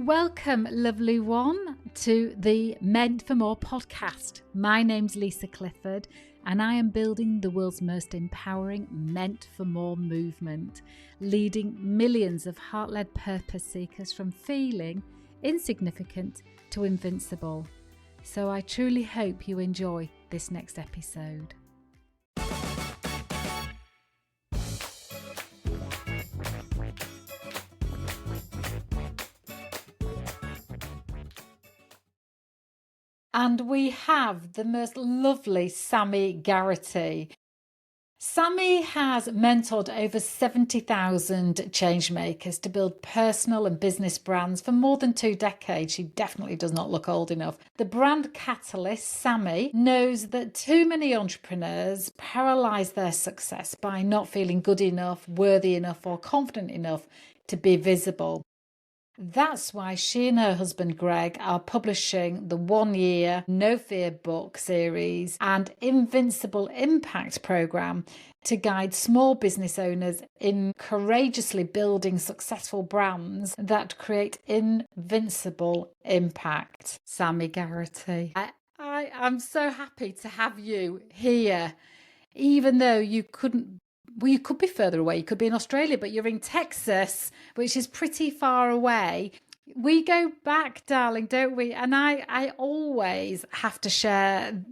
Welcome, lovely one, to the Meant for More podcast. My name's Lisa Clifford, and I am building the world's most empowering Meant for More movement, leading millions of heart-led purpose seekers from feeling insignificant to invincible. So I truly hope you enjoy this next episode. And we have the most lovely Sammy Garrity. Sammy has mentored over 70,000 change makers to build personal and business brands for more than 2 decades. She definitely does not look old enough. The brand catalyst, Sammy, knows that too many entrepreneurs paralyze their success by not feeling good enough, worthy enough, or confident enough to be visible. That's why she and her husband Greg are publishing the 1-year No Fear book series and Invincible Impact program to guide small business owners in courageously building successful brands that create invincible impact. Sammy Garrity. I'm so happy to have you here, even though you couldn't. Well, you could be further away. You could be in Australia, but you're in Texas, which is pretty far away. We go back, darling, don't we? And I always have to share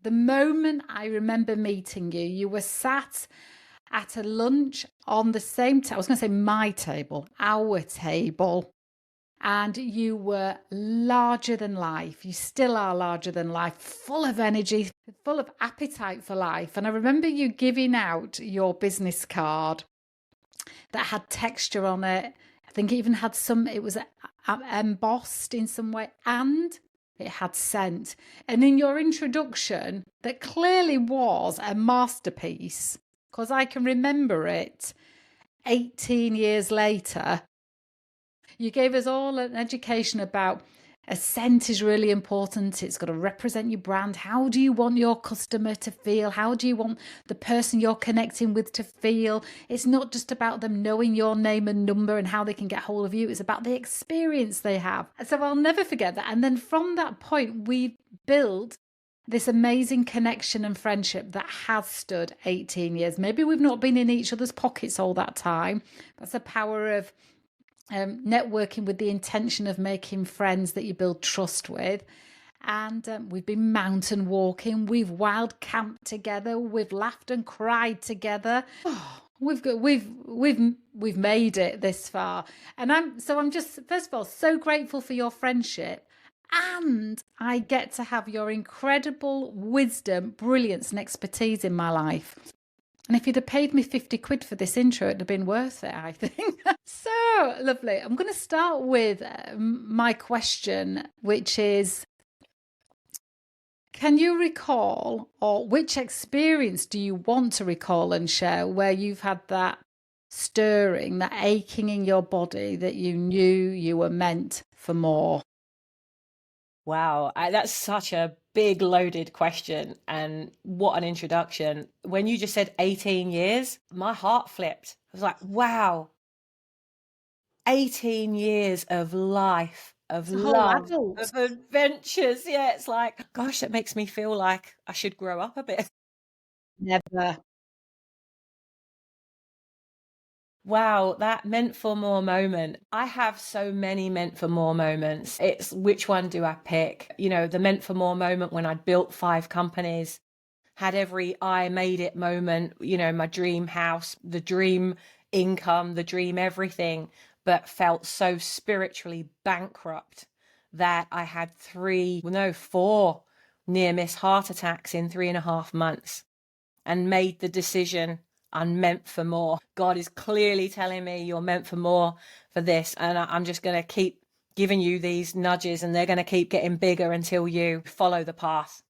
the moment I remember meeting you. You were sat at a lunch on the same table. I was going to say my table, our table. And you were larger than life. You still are larger than life, full of energy, full of appetite for life. And I remember you giving out your business card that had texture on it. I think it even had it was embossed in some way, and it had scent. And in your introduction, that clearly was a masterpiece, because I can remember it 18 years later. You gave us all an education about a scent is really important. It's got to represent your brand. How do you want your customer to feel? How do you want the person you're connecting with to feel? It's not just about them knowing your name and number and how they can get hold of you. It's about the experience they have. So I'll never forget that. And then from that point, we built this amazing connection and friendship that has stood 18 years. Maybe we've not been in each other's pockets all that time. That's the power of networking with the intention of making friends that you build trust with. And we've been mountain walking, we've wild camped together, we've laughed and cried together. Oh, we've made it this far. And I'm just, first of all, so grateful for your friendship. And I get to have your incredible wisdom, brilliance and expertise in my life. And if you'd have paid me 50 quid for this intro, it'd have been worth it, I think. So lovely. I'm going to start with my question, which is, can you recall, or which experience do you want to recall and share where you've had that stirring, that aching in your body that you knew you were meant for more? Wow, that's such a big loaded question, and what an introduction. When you just said 18 years, my heart flipped. I was like, wow, 18 years of life, of love, of adventures. Yeah, it's like, gosh, that makes me feel like I should grow up a bit. Never. Wow, that meant for more moment. I have so many meant for more moments. It's which one do I pick? You know, the meant for more moment when I built 5 companies, had every I made it moment, you know, my dream house, the dream income, the dream everything, but felt so spiritually bankrupt that I had 4 near-miss heart attacks in 3.5 months and made the decision, I'm meant for more. God is clearly telling me you're meant for more for this. And I'm just going to keep giving you these nudges, and they're going to keep getting bigger until you follow the path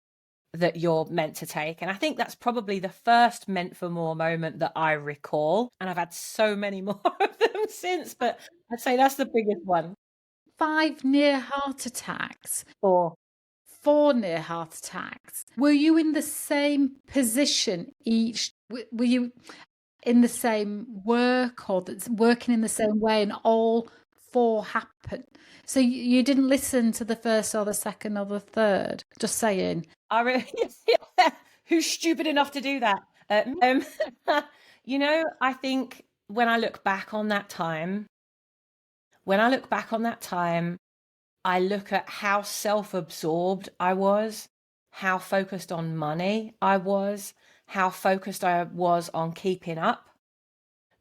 that you're meant to take. And I think that's probably the first meant for more moment that I recall. And I've had so many more of them since, but I'd say that's the biggest one. 5 near heart attacks. 4 near heart attacks. Were you in the same position each? Were you in the same work, or that's working in the same way, and all 4 happened So you didn't listen to the first or the second or the third? Just saying. Who's stupid enough to do that? I think when I look back on that time, when I look back on that time, I look at how self-absorbed I was, how focused on money I was, how focused I was on keeping up.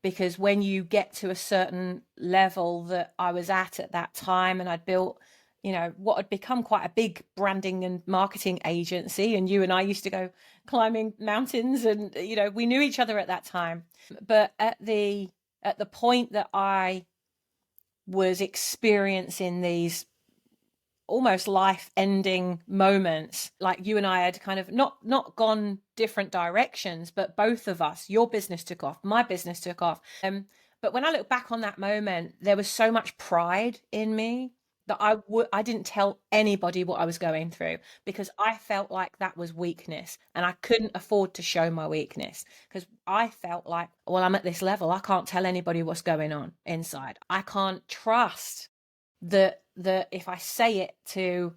Because when you get to a certain level that I was at that time, and I'd built, what had become quite a big branding and marketing agency, and you and I used to go climbing mountains, and we knew each other at that time. But at the point that I was experiencing these almost life-ending moments, like you and I had kind of not gone different directions, but both of us, your business took off, my business took off. But when I look back on that moment, there was so much pride in me that I didn't tell anybody what I was going through, because I felt like that was weakness, and I couldn't afford to show my weakness, because I felt like, well, I'm at this level, I can't tell anybody what's going on inside. I can't trust that if I say it to,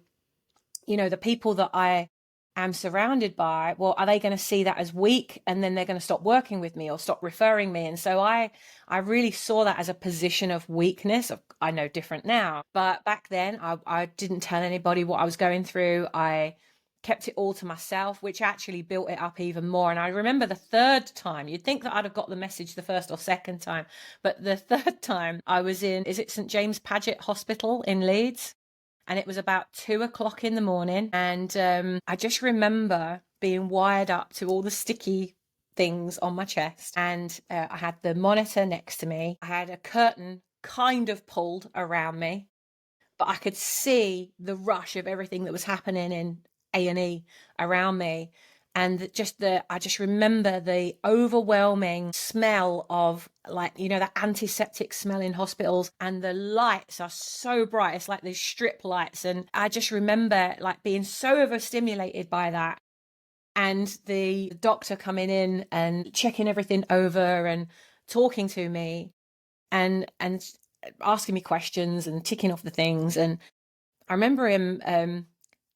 the people that I am surrounded by, well, are they going to see that as weak, and then they're going to stop working with me or stop referring me? And so I really saw that as a position of weakness. I know different now, but back then I didn't tell anybody what I was going through. I kept it all to myself, which actually built it up even more. And I remember the third time, you'd think that I'd have got the message the first or second time, but the third time I was in, is it St. James Paget Hospital in Leeds? And it was about 2 o'clock in the morning. And I just remember being wired up to all the sticky things on my chest. And I had the monitor next to me. I had a curtain kind of pulled around me, but I could see the rush of everything that was happening in A&E around me. And I just remember the overwhelming smell of, like, that antiseptic smell in hospitals, and the lights are so bright. It's like these strip lights. And I just remember like being so overstimulated by that. And the doctor coming in and checking everything over and talking to me and asking me questions and ticking off the things. And I remember him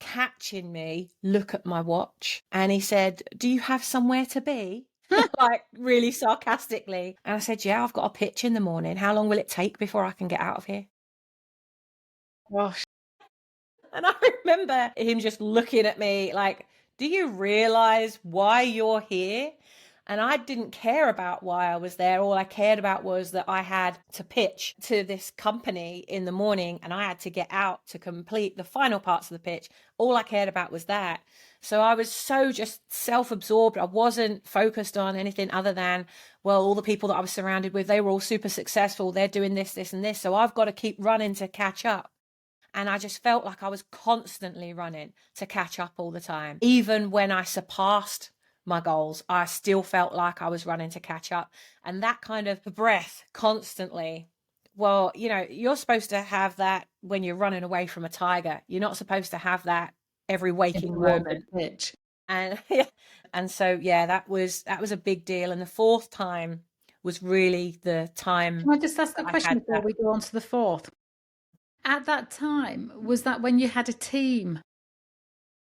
catching me look at my watch, and he said, "Do you have somewhere to be?" Like really sarcastically. And I said, "Yeah, I've got a pitch in the morning. How long will it take before I can get out of here?" Gosh. And I remember him just looking at me like, "Do you realize why you're here?" And I didn't care about why I was there. All I cared about was that I had to pitch to this company in the morning, and I had to get out to complete the final parts of the pitch. All I cared about was that. So I was so just self-absorbed. I wasn't focused on anything other than, well, all the people that I was surrounded with, they were all super successful. They're doing this, this, and this. So I've got to keep running to catch up. And I just felt like I was constantly running to catch up all the time. Even when I surpassed my goals, I still felt like I was running to catch up. And that kind of breath constantly, well, you're supposed to have that when you're running away from a tiger. You're not supposed to have that every waking moment. Pitch. And and so that was a big deal. And the fourth time was really the time. Can I just ask a question before we go on to the fourth? At that time, was that when you had a team?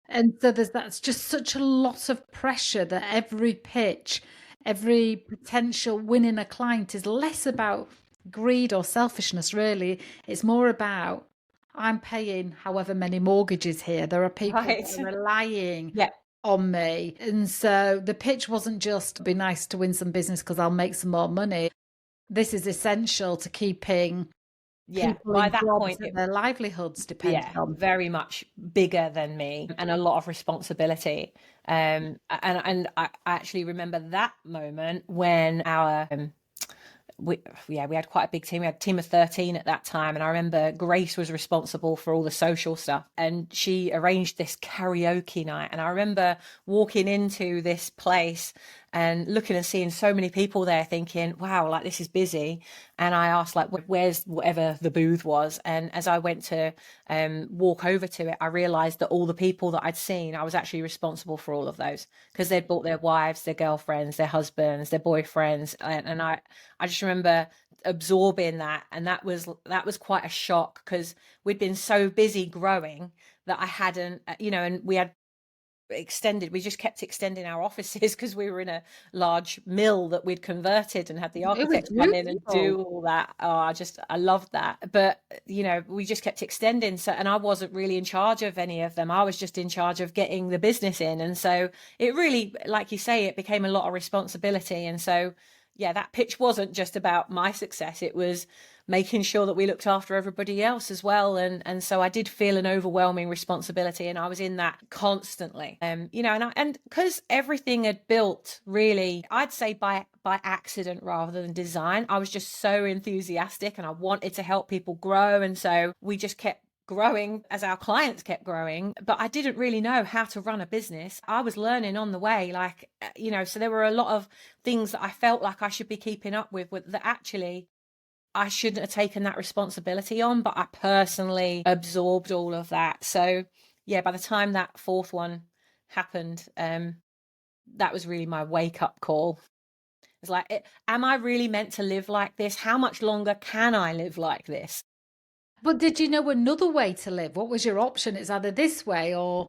And so that's just such a lot of pressure that every pitch, every potential winning a client is less about greed or selfishness, really. It's more about, I'm paying however many mortgages here. There are people that are relying on me. And so the pitch wasn't just be nice to win some business because I'll make some more money. This is essential to keeping people by in that jobs point, that their livelihoods depend on. Very much bigger than me, and a lot of responsibility. And I actually remember that moment when our we had quite a big team. We had a team of 13 at that time, and I remember Grace was responsible for all the social stuff, and she arranged this karaoke night. And I remember walking into this place and looking and seeing so many people there, thinking, wow, like this is busy. And I asked, like, where's whatever the booth was? And as I went to walk over to it, I realized that all the people that I'd seen, I was actually responsible for all of those, because they'd brought their wives, their girlfriends, their husbands, their boyfriends. And I just remember absorbing that. And that was quite a shock, because we'd been so busy growing that I hadn't, and we just kept extending our offices because we were in a large mill that we'd converted and had the It was architects come in and do beautiful. all that. I loved that. But we just kept extending, so, and I wasn't really in charge of any of them. I was just in charge of getting the business in. And so it really, like you say, it became a lot of responsibility. And so yeah, that pitch wasn't just about my success, it was making sure that we looked after everybody else as well. And so I did feel an overwhelming responsibility, and I was in that constantly. And because everything had built, really, I'd say by accident rather than design, I was just so enthusiastic and I wanted to help people grow. And so we just kept growing as our clients kept growing, but I didn't really know how to run a business. I was learning on the way, so there were a lot of things that I felt like I should be keeping up with that actually I shouldn't have taken that responsibility on, but I personally absorbed all of that. So yeah, by the time that fourth one happened, that was really my wake up call. It's like, am I really meant to live like this? How much longer can I live like this? But did you know another way to live? What was your option? It's either this way or...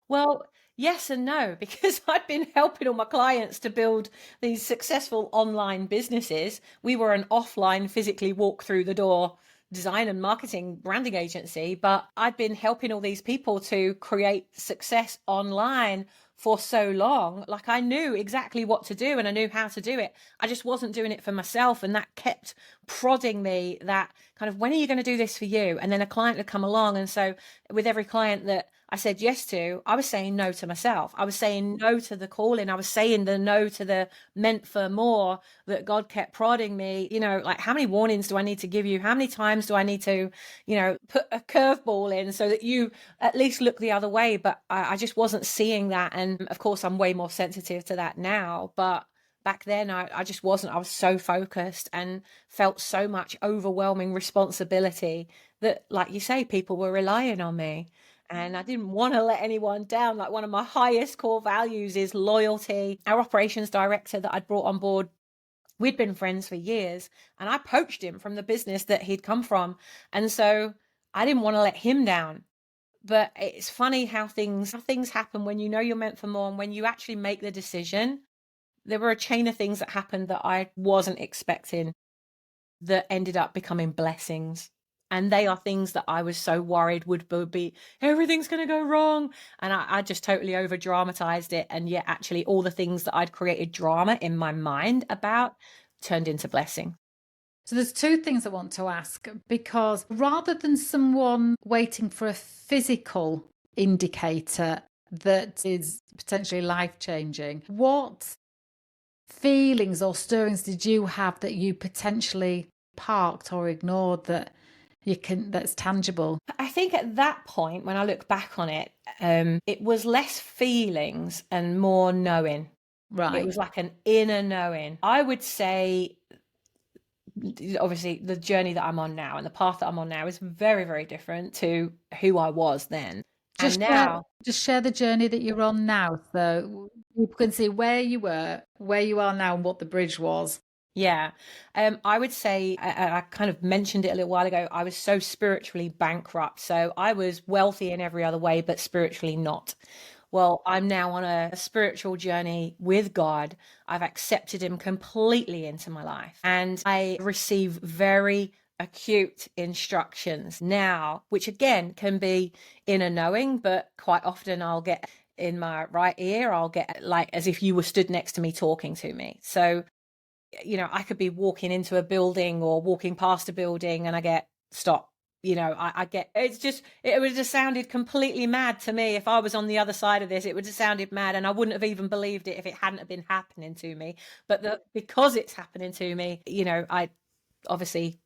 Well, yes and no, because I'd been helping all my clients to build these successful online businesses. We were an offline, physically walk through the door design and marketing branding agency, but I'd been helping all these people to create success online for so long. Like, I knew exactly what to do and I knew how to do it. I just wasn't doing it for myself. And that kept prodding me, that kind of, when are you going to do this for you? And then a client would come along. And so with every client that I said yes to, I was saying no to myself. I was saying no to the calling. I was saying the no to the meant for more, that God kept prodding me, like, how many warnings do I need to give you? How many times do I need to, put a curveball in so that you at least look the other way? But I just wasn't seeing that. And of course, I'm way more sensitive to that now. But back then, I just wasn't. I was so focused and felt so much overwhelming responsibility that, like you say, people were relying on me. And I didn't want to let anyone down. Like, one of my highest core values is loyalty. Our operations director that I'd brought on board, we'd been friends for years, and I poached him from the business that he'd come from. And so I didn't want to let him down. But it's funny how things happen when you know you're meant for more, and when you actually make the decision. There were a chain of things that happened that I wasn't expecting that ended up becoming blessings. And they are things that I was so worried would be, everything's going to go wrong. And I just totally over dramatized it. And yet actually all the things that I'd created drama in my mind about turned into blessing. So there's two things I want to ask, because rather than someone waiting for a physical indicator that is potentially life-changing, what feelings or stirrings did you have that you potentially parked or ignored that's tangible? I think at that point, when I look back on it, it was less feelings and more knowing. Right. It was like an inner knowing. I would say, obviously, the journey that I'm on now and the path that I'm on now is very, very different to who I was then. Just share the journey that you're on now, so people can see where you were, where you are now, and what the bridge was. Yeah. I would say, I kind of mentioned it a little while ago, I was so spiritually bankrupt. So I was wealthy in every other way, but spiritually not. Well, I'm now on a spiritual journey with God. I've accepted him completely into my life, and I receive very acute instructions now, which again can be inner knowing, but quite often I'll get in my right ear, I'll get like as if you were stood next to me talking to me. So, I could be walking into a building or walking past a building and I get stop. I get, it would have just sounded completely mad to me if I was on the other side of this. It would have sounded mad, and I wouldn't have even believed it if it hadn't have been happening to me. But because it's happening to me, I obviously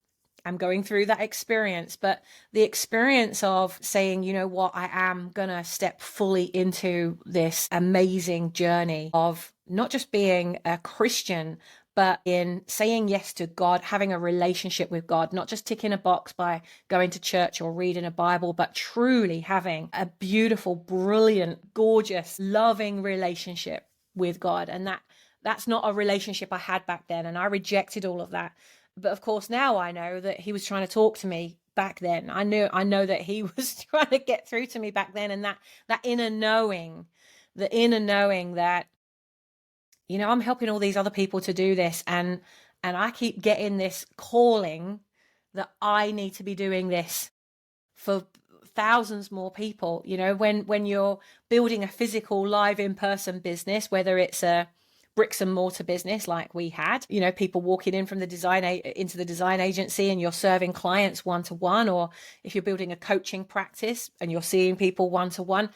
I'm going through that experience. But the experience of saying, you know what, I am gonna step fully into this amazing journey of not just being a Christian, but in saying yes to God, having a relationship with God, not just ticking a box by going to church or reading a Bible, but truly having a beautiful, brilliant, gorgeous, loving relationship with God. And that's not a relationship I had back then. And I rejected all of that. But of course, now I know that he was trying to talk to me back then. I know that he was trying to get through to me back then. And that inner knowing, the inner knowing that, I'm helping all these other people to do this. And I keep getting this calling that I need to be doing this for thousands more people. When you're building a physical live in-person business, whether it's a bricks and mortar business like we had, people walking in from the into the design agency, and you're serving clients one-to-one, or if you're building a coaching practice and you're seeing people one-to-one,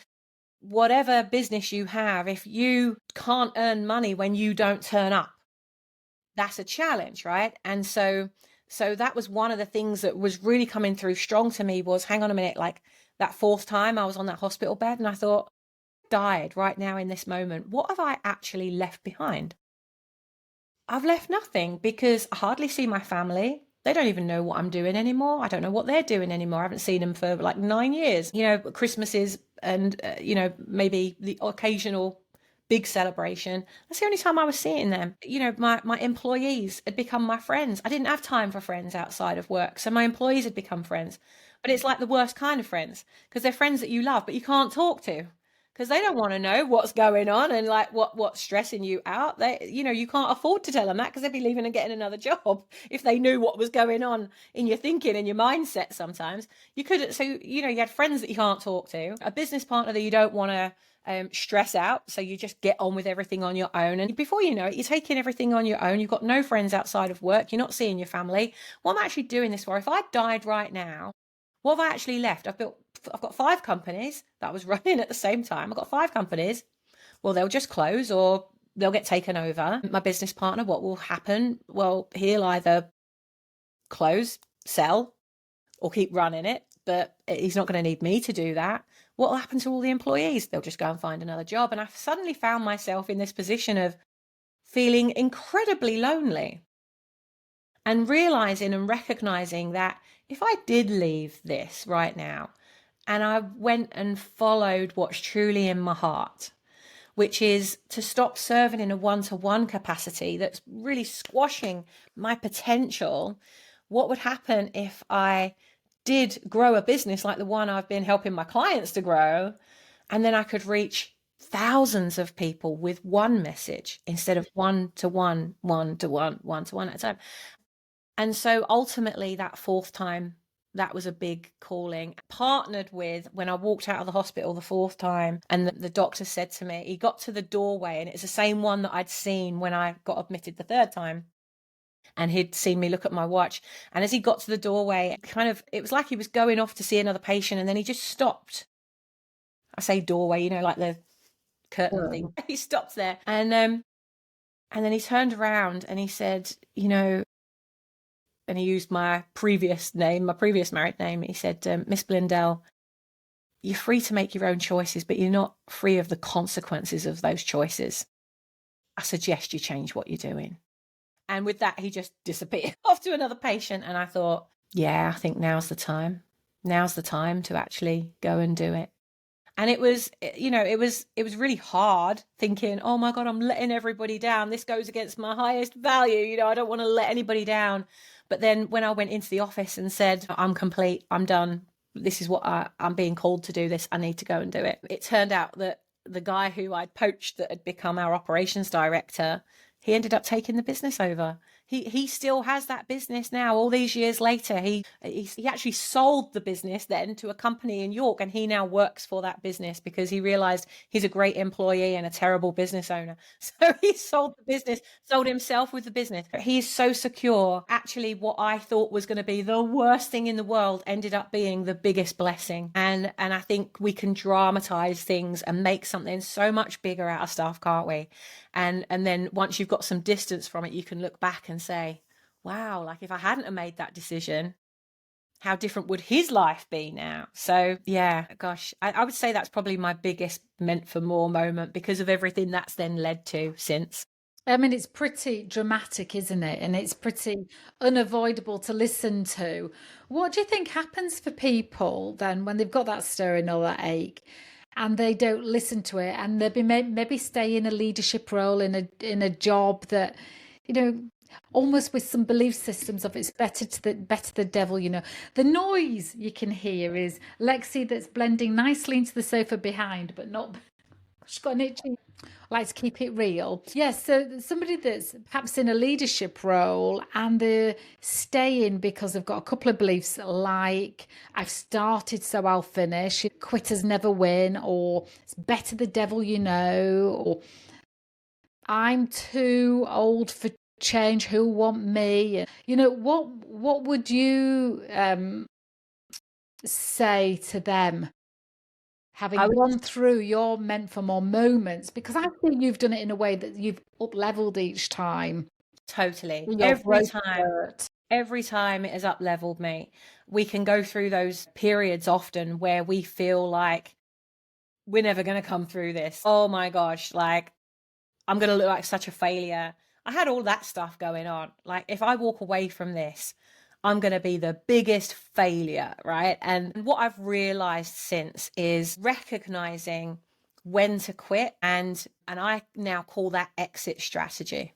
whatever business you have, if you can't earn money when you don't turn up, that's a challenge, right? And so that was one of the things that was really coming through strong to me was, hang on a minute, like that fourth time I was on that hospital bed and I thought, died right now in this moment, what have I actually left behind? I've left nothing, because I hardly see my family. They don't even know what I'm doing anymore. I don't know what they're doing anymore. I haven't seen them for like 9 years. Christmases and, maybe the occasional big celebration. That's the only time I was seeing them. My employees had become my friends. I didn't have time for friends outside of work. So my employees had become friends. But it's like the worst kind of friends, because they're friends that you love, but you can't talk to, because they don't want to know what's going on and like what's stressing you out. You can't afford to tell them that, because they'd be leaving and getting another job if they knew what was going on in your thinking and your mindset. Sometimes you could, so you had friends that you can't talk to, a business partner that you don't want to stress out, so you just get on with everything on your own, and before you know it, you're taking everything on your own. You've got no friends outside of work. You're not seeing your family. What am I actually doing this for? If I died right now, what have I actually left? I've got 5 companies that I was running at the same time. I've got 5 companies. Well, they'll just close or they'll get taken over. My business partner, what will happen? Well, he'll either close, sell, or keep running it, but he's not going to need me to do that. What will happen to all the employees? They'll just go and find another job. And I suddenly found myself in this position of feeling incredibly lonely, and realizing and recognizing that if I did leave this right now and I went and followed what's truly in my heart, which is to stop serving in a one-to-one capacity that's really squashing my potential, what would happen if I did grow a business like the one I've been helping my clients to grow, and then I could reach thousands of people with one message instead of one-to-one, one-to-one, one-to-one at a time. And so ultimately that fourth time, that was a big calling, partnered with when I walked out of the hospital the fourth time, and the doctor said to me, he got to the doorway, and it's the same one that I'd seen when I got admitted the third time. And he'd seen me look at my watch. And as he got to the doorway, it was like he was going off to see another patient, and then he just stopped. I say doorway, like the curtain thing. He stopped there. And then he turned around and he said, and he used my previous married name. He said, Miss Blindell, you're free to make your own choices, but you're not free of the consequences of those choices. I suggest you change what you're doing. And with that, he just disappeared off to another patient. And I thought, yeah, I think now's the time. Now's the time to actually go and do it. And it was really hard, thinking, oh my God, I'm letting everybody down. This goes against my highest value. I don't want to let anybody down. But then when I went into the office and said, I'm complete, I'm done, this is what I'm being called to do this, I need to go and do it. It turned out that the guy who I'd poached that had become our operations director, he ended up taking the business over. He still has that business now, all these years later. He actually sold the business then to a company in York, and he now works for that business because he realized he's a great employee and a terrible business owner. So he sold the business, sold himself with the business. He is so secure. Actually, what I thought was going to be the worst thing in the world ended up being the biggest blessing. And I think we can dramatize things and make something so much bigger out of stuff, can't we? And then once you've got some distance from it, you can look back and say, wow, like if I hadn't have made that decision, how different would his life be now? So yeah, gosh, I would say that's probably my biggest meant for more moment, because of everything that's then led to since. I mean, it's pretty dramatic, isn't it? And it's pretty unavoidable to listen to. What do you think happens for people then when they've got that stirring or that ache, and they don't listen to it, and maybe stay in a leadership role in a job that almost with some belief systems of it's better the devil, you know. The noise you can hear is Lexi that's blending nicely into the sofa behind, but not. She's got an itchy. I like to keep it real. Yes, so somebody that's perhaps in a leadership role and they're staying because they've got a couple of beliefs like I've started so I'll finish, quitters never win, or it's better the devil you know, or I'm too old for change, who'll want me? You know, what would you say to them, having gone through your meant for more moments? Because I think you've done it in a way that you've up leveled each time. Totally. Your growth spurt. Every time it has up leveled me. We can go through those periods often where we feel like we're never going to come through this. Oh my gosh, like I'm going to look like such a failure. I had all that stuff going on. Like if I walk away from this, I'm going to be the biggest failure, right? And what I've realized since is recognizing when to quit, and I now call that exit strategy.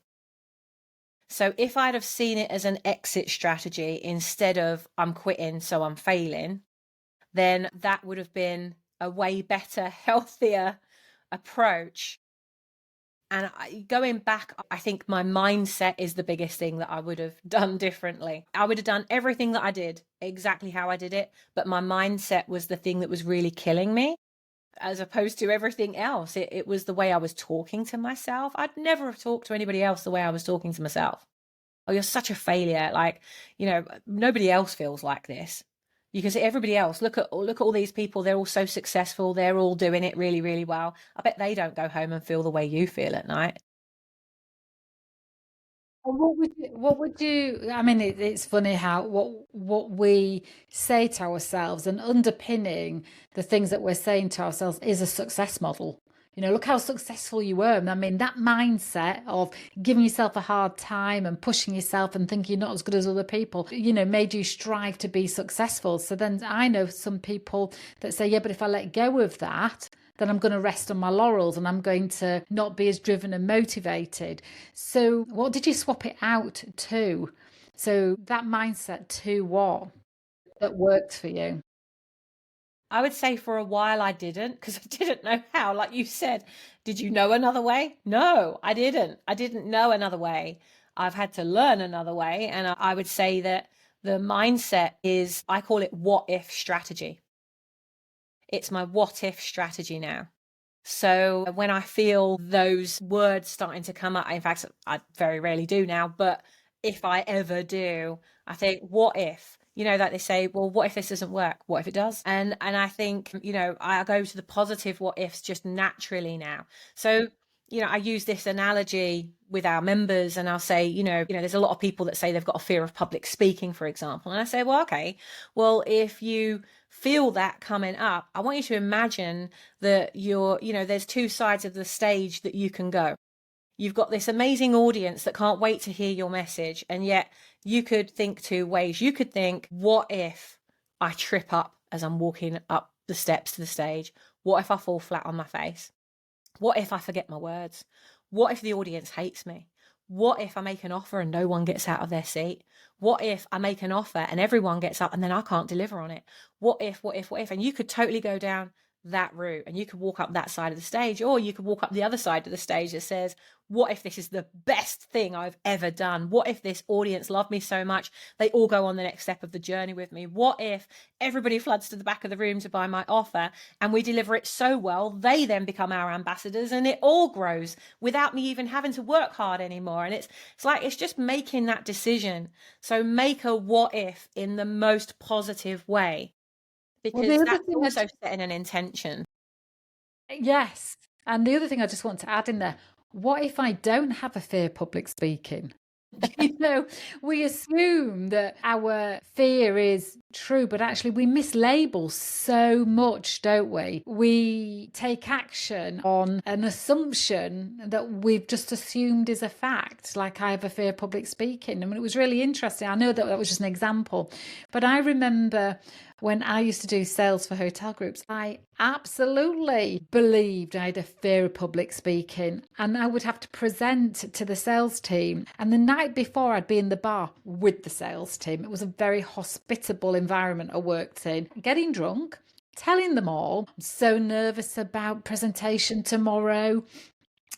So if I'd have seen it as an exit strategy instead of I'm quitting, so I'm failing, then that would have been a way better, healthier approach. And going back, I think my mindset is the biggest thing that I would have done differently. I would have done everything that I did exactly how I did it, but my mindset was the thing that was really killing me, as opposed to everything else. It was the way I was talking to myself. I'd never have talked to anybody else the way I was talking to myself. Oh, you're such a failure. Like, you know, nobody else feels like this. You can see everybody else. Look at all these people. They're all so successful. They're all doing it really, really well. I bet they don't go home and feel the way you feel at night. What would you, I mean, it's funny how what we say to ourselves and underpinning the things that we're saying to ourselves is a success model. You know, look how successful you were. I mean, that mindset of giving yourself a hard time and pushing yourself and thinking you're not as good as other people, you know, made you strive to be successful. So then I know some people that say, yeah, but if I let go of that, then I'm going to rest on my laurels and I'm going to not be as driven and motivated. So what did you swap it out to? So that mindset to what that worked for you? I would say for a while I didn't, because I didn't know how. Like you said, did you know another way? No, I didn't. I didn't know another way. I've had to learn another way. And I would say that the mindset is, I call it what if strategy. It's my what if strategy now. So when I feel those words starting to come up, in fact, I very rarely do now, but if I ever do, I think, what if? You know, like they say, well, what if this doesn't work? What if it does? And I think, you know, I go to the positive what ifs just naturally now. So, you know, I use this analogy with our members and I'll say, there's a lot of people that say they've got a fear of public speaking, for example. And I say, well, okay, well, if you feel that coming up, I want you to imagine that there's two sides of the stage that you can go. You've got this amazing audience that can't wait to hear your message. And yet you could think two ways. You could think, what if I trip up as I'm walking up the steps to the stage? What if I fall flat on my face? What if I forget my words? What if the audience hates me? What if I make an offer and no one gets out of their seat? What if I make an offer and everyone gets up and then I can't deliver on it? What if? And you could totally go down that route and you could walk up that side of the stage, or you could walk up the other side of the stage that says, what if this is the best thing I've ever done? What if this audience loved me so much they all go on the next step of the journey with me? What if everybody floods to the back of the room to buy my offer and we deliver it so well they then become our ambassadors and it all grows without me even having to work hard anymore? And it's just making that decision. So make a what if in the most positive way, because that's also setting an intention. Yes. And the other thing I just want to add in there, what if I don't have a fear of public speaking? You know, we assume that our fear is true, but actually we mislabel so much, don't we? We take action on an assumption that we've just assumed is a fact, like I have a fear of public speaking. I mean, it was really interesting. I know that was just an example, but I remember When I used to do sales for hotel groups, I absolutely believed I had a fear of public speaking, and I would have to present to the sales team. And the night before, I'd be in the bar with the sales team. It was a very hospitable environment I worked in, getting drunk, telling them all, I'm so nervous about presentation tomorrow.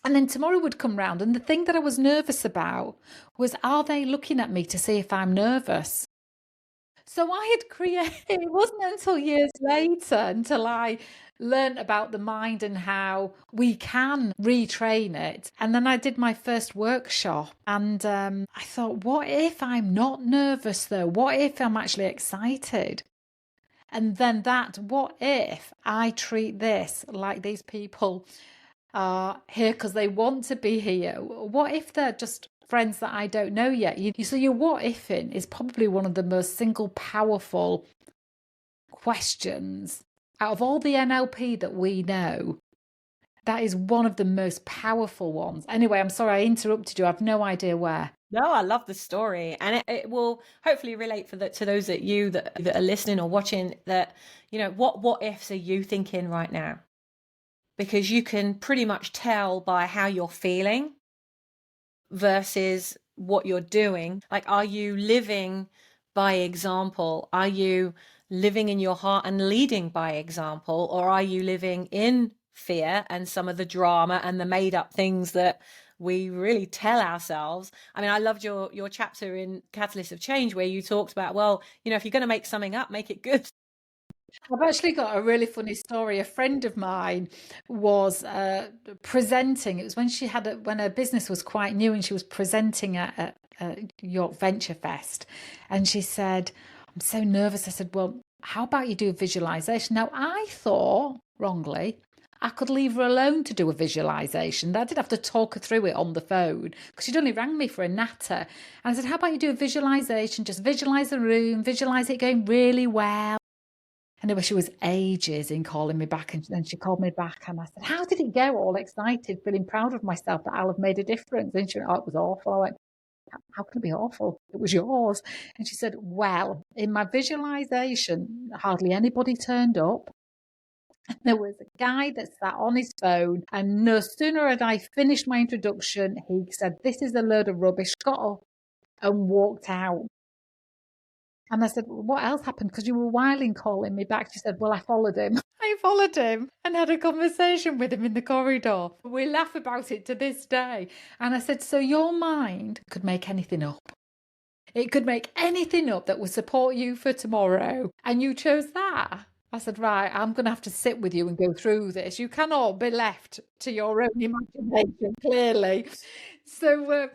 And then tomorrow would come round, and the thing that I was nervous about was, are they looking at me to see if I'm nervous? So I had created, it wasn't until years later until I learned about the mind and how we can retrain it. And then I did my first workshop, and I thought, what if I'm not nervous though? What if I'm actually excited? And then what if I treat this like these people are here because they want to be here? What if they're just friends that I don't know yet? So your what ifing is probably one of the most single powerful questions out of all the NLP that we know. That is one of the most powerful ones. Anyway, I'm sorry I interrupted you. I've no idea where. No, I love the story, and it will hopefully relate to those that are listening or watching. That what ifs are you thinking right now? Because you can pretty much tell by how you're feeling versus what you're doing. Like, are you living by example? Are you living in your heart and leading by example? Or are you living in fear and some of the drama and the made up things that we really tell ourselves? I mean, I loved your chapter in Catalyst of Change where you talked about, well, if you're going to make something up, make it good. I've actually got a really funny story. A friend of mine was presenting. It was when her business was quite new, and she was presenting at York Venture Fest, and she said, "I'm so nervous." I said, "Well, how about you do a visualization?" Now, I thought wrongly I could leave her alone to do a visualization. I didn't have to talk her through it on the phone because she'd only rang me for a natter. And I said, "How about you do a visualization? Just visualize the room, visualize it going really well." Anyway, she was ages in calling me back, and then she called me back, and I said, "How did it go?" All excited, feeling proud of myself that I'll have made a difference. And she went, "Oh, it was awful." I went, "How can it be awful? It was yours." And she said, "Well, in my visualization, hardly anybody turned up. There was a guy that sat on his phone, and no sooner had I finished my introduction, he said, 'This is a load of rubbish,' got up and walked out." And I said, "What else happened? Because you were whiling calling me back." She said, "Well, I followed him." I followed him and had a conversation with him in the corridor. We laugh about it to this day. And I said, "So your mind could make anything up. It could make anything up that would support you for tomorrow. And you chose that." I said, "Right, I'm going to have to sit with you and go through this. You cannot be left to your own imagination, clearly." So,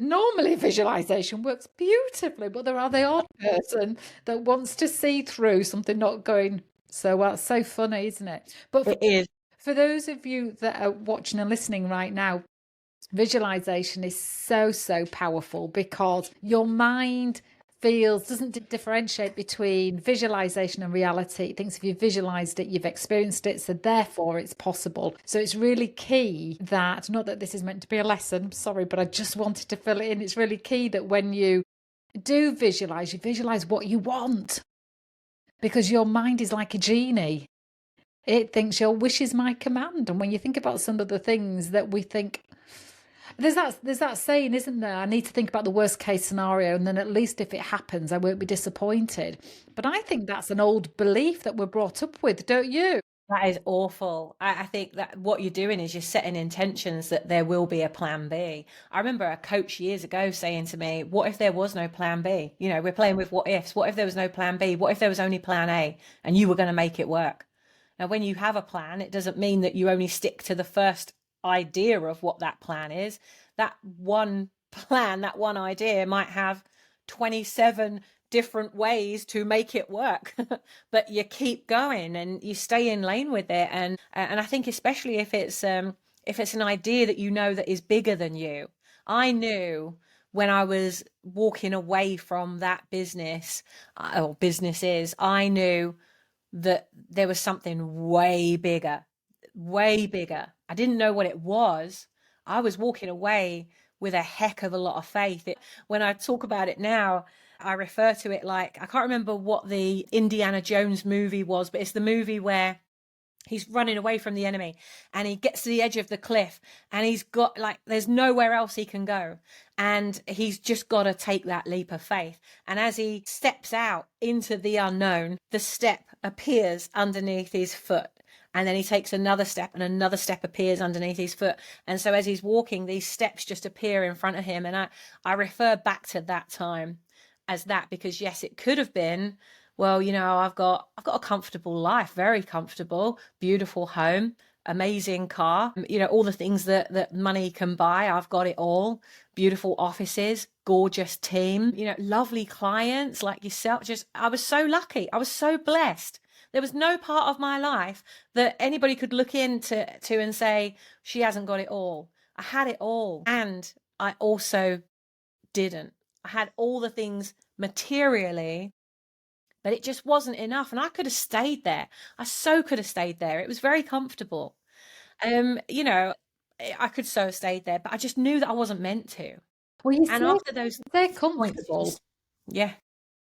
normally visualization works beautifully, but there are the odd person that wants to see through something not going so well. It's so funny, isn't it? But It is. for those of you that are watching and listening right now, visualization is so, so powerful because your mind doesn't differentiate between visualization and reality. It thinks if you've visualized it, you've experienced it, so therefore it's possible. So it's really key that, not that this is meant to be a lesson, sorry, but I just wanted to fill it in. It's really key that when you do visualize, you visualize what you want, because your mind is like a genie. It thinks your wish is my command. And when you think about some of the things that we think, there's that saying, isn't there? I need to think about the worst case scenario, and then at least if it happens, I won't be disappointed. But I think that's an old belief that we're brought up with, don't you? That is awful. I think that what you're doing is you're setting intentions that there will be a plan B. I remember a coach years ago saying to me, "What if there was no plan B? We're playing with what ifs. What if there was no plan B? What if there was only plan A and you were going to make it work?" Now, when you have a plan, it doesn't mean that you only stick to the first idea of what that plan is. That one plan, that one idea might have 27 different ways to make it work. But you keep going and you stay in lane with it. And I think especially if it's an idea that that is bigger than you. I knew when I was walking away from that business or businesses, I knew that there was something way bigger, way bigger. I didn't know what it was. I was walking away with a heck of a lot of faith. When I talk about it now, I refer to it like, I can't remember what the Indiana Jones movie was, but it's the movie where he's running away from the enemy and he gets to the edge of the cliff and he's got like, there's nowhere else he can go. And he's just got to take that leap of faith. And as he steps out into the unknown, the step appears underneath his foot. And then he takes another step and another step appears underneath his foot. And so as he's walking, these steps just appear in front of him. And I refer back to that time as that, because yes, it could have been, well, I've got a comfortable life, very comfortable, beautiful home, amazing car, all the things that money can buy. I've got it all. Beautiful offices, gorgeous team, lovely clients like yourself. I was so lucky. I was so blessed. There was no part of my life that anybody could look into and say, she hasn't got it all. I had it all. And I also didn't. I had all the things materially, but it just wasn't enough. And I could have stayed there. I so could have stayed there. It was very comfortable. I could so have stayed there, but I just knew that I wasn't meant to. Well, you And say after those they're points, comfortable. yeah.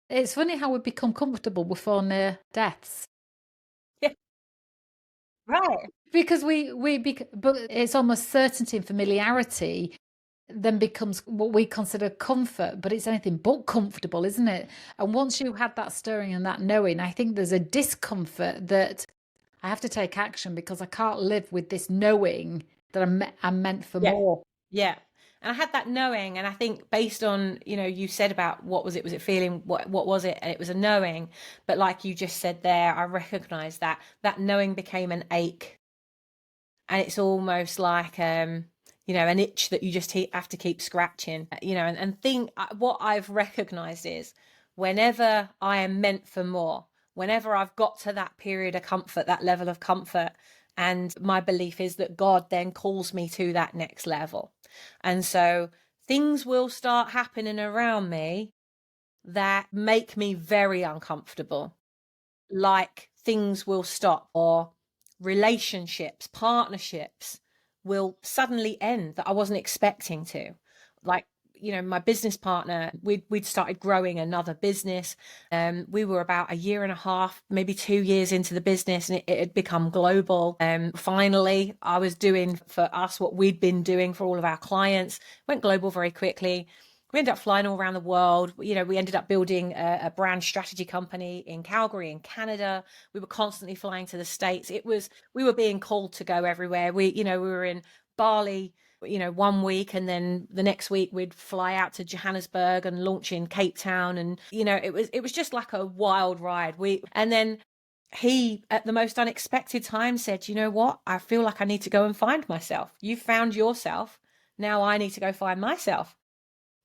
It's funny how we become comfortable before near deaths. Yeah. Right. Because but it's almost certainty and familiarity then becomes what we consider comfort, but it's anything but comfortable, isn't it? And once you had that stirring and that knowing, I think there's a discomfort that I have to take action because I can't live with this knowing that I'm meant for Yeah. more. Yeah. And I had that knowing, and I think based on, you said about what was it? Was it feeling? What was it? And it was a knowing. But like you just said there, I recognized that knowing became an ache. And it's almost like an itch that you just have to keep scratching, and think what I've recognized is whenever I am meant for more, whenever I've got to that period of comfort, that level of comfort, and my belief is that God then calls me to that next level. And so things will start happening around me that make me very uncomfortable, like things will stop, or relationships, partnerships will suddenly end that I wasn't expecting to. Like, my business partner, we'd started growing another business. We were about a year and a half, maybe 2 years into the business, and it had become global. Finally, I was doing for us what we'd been doing for all of our clients. Went global very quickly. We ended up flying all around the world. We ended up building a brand strategy company in Calgary, in Canada. We were constantly flying to the States. We were being called to go everywhere. We were in Bali, 1 week, and then the next week we'd fly out to Johannesburg and launch in Cape Town. And, it was just like a wild ride. And then he, at the most unexpected time, said, you know what? I feel like I need to go and find myself. You found yourself. Now I need to go find myself.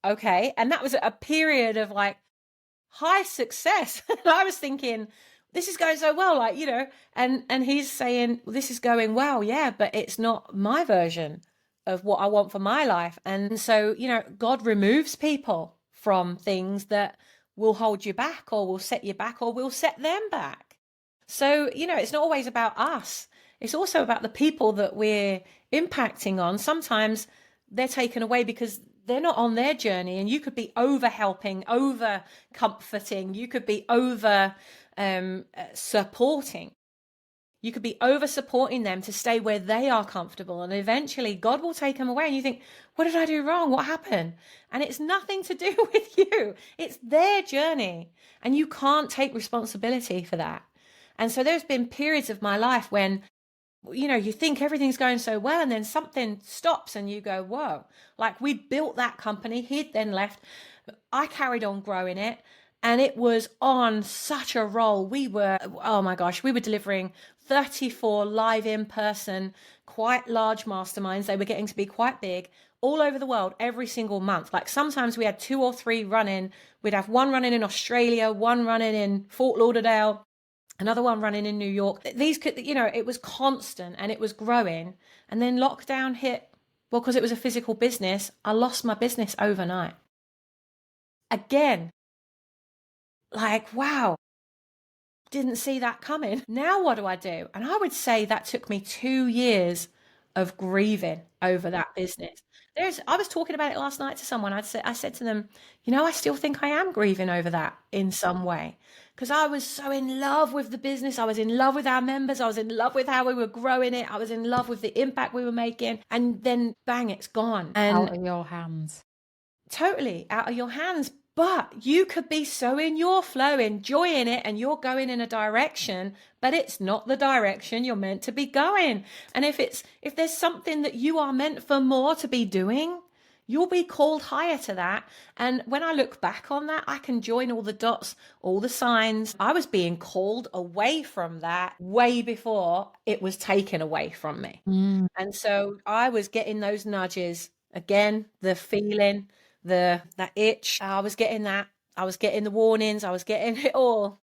Okay. And that was a period of like high success. And I was thinking, this is going so well, like, and he's saying, well, this is going well. Yeah, but it's not my version of what I want for my life. And so, God removes people from things that will hold you back or will set you back or will set them back. So, it's not always about us. It's also about the people that we're impacting on. Sometimes they're taken away because they're not on their journey, and you could be over helping, over comforting, you could be over supporting. You could be over supporting them to stay where they are comfortable, and eventually God will take them away and you think, what did I do wrong? What happened? And it's nothing to do with you. It's their journey, and you can't take responsibility for that. And so there's been periods of my life when you think everything's going so well, and then something stops and you go, whoa. Like, we'd built that company, he'd then left. I carried on growing it, and it was on such a roll. Oh my gosh, we were delivering 34 live in-person, quite large masterminds. They were getting to be quite big all over the world every single month. Like, sometimes we had 2 or 3 running. We'd have one running in Australia, one running in Fort Lauderdale, another one running in New York. These could, it was constant and it was growing. And then lockdown hit. Well, because it was a physical business, I lost my business overnight. Again, like, wow, didn't see that coming. Now what do I do? And I would say that took me 2 years of grieving over that business. I was talking about it last night to someone. I said to them, I still think I am grieving over that in some way because I was so in love with the business. I was in love with our members. I was in love with how we were growing it. I was in love with the impact we were making. And then bang, it's gone. And out of your hands. Totally out of your hands. But you could be so in your flow, enjoying it, and you're going in a direction, but it's not the direction you're meant to be going. And if there's something that you are meant for more to be doing, you'll be called higher to that. And when I look back on that, I can join all the dots, all the signs. I was being called away from that way before it was taken away from me. And so I was getting those nudges again, the feeling, that itch. I was getting that. I was getting the warnings. I was getting it all.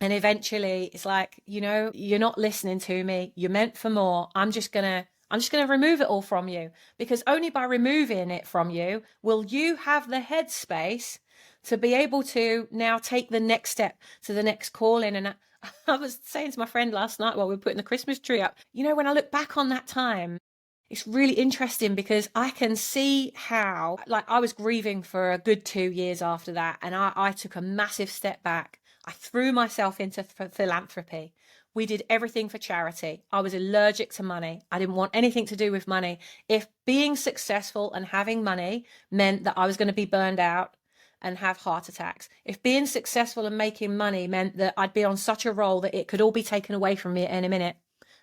And eventually it's like, you're not listening to me. You're meant for more. I'm just going to remove it all from you, because only by removing it from you will you have the headspace to be able to now take the next step to the next calling. And I was saying to my friend last night while we were putting the Christmas tree up, when I look back on that time, it's really interesting because I can see how, I was grieving for a good 2 years after that. And I took a massive step back. I threw myself into philanthropy. We did everything for charity. I was allergic to money. I didn't want anything to do with money. If being successful and having money meant that I was going to be burned out and have heart attacks, if being successful and making money meant that I'd be on such a roll that it could all be taken away from me at any minute,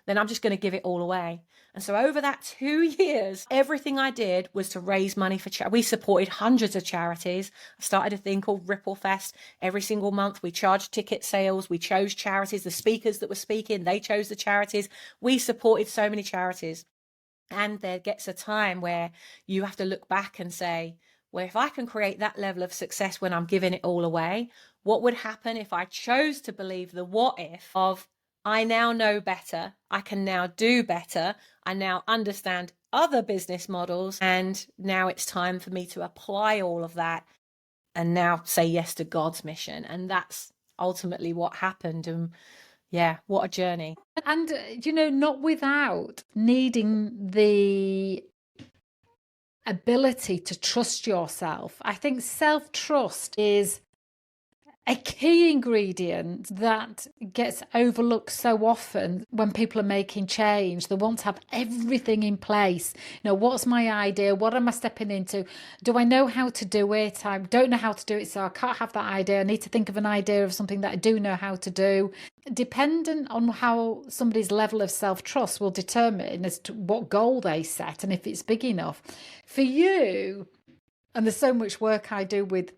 then I'm just going to give it all away. And so over that 2 years, everything I did was to raise money for charity. We supported hundreds of charities. I started a thing called Ripple Fest. Every single month we charged ticket sales. We chose charities. The speakers that were speaking, they chose the charities. We supported so many charities. And there gets a time where you have to look back and say, well, if I can create that level of success when I'm giving it all away, what would happen if I chose to believe the what if of, I now know better, I can now do better, I now understand other business models, and now it's time for me to apply all of that and now say yes to God's mission. And that's ultimately what happened. And yeah, what a journey. And, not without needing the ability to trust yourself. I think self-trust is a key ingredient that gets overlooked so often when people are making change. They want to have everything in place. What's my idea? What am I stepping into? Do I know how to do it? I don't know how to do it, so I can't have that idea. I need to think of an idea of something that I do know how to do. Dependent on how somebody's level of self-trust will determine as to what goal they set and if it's big enough. For you, and there's so much work I do with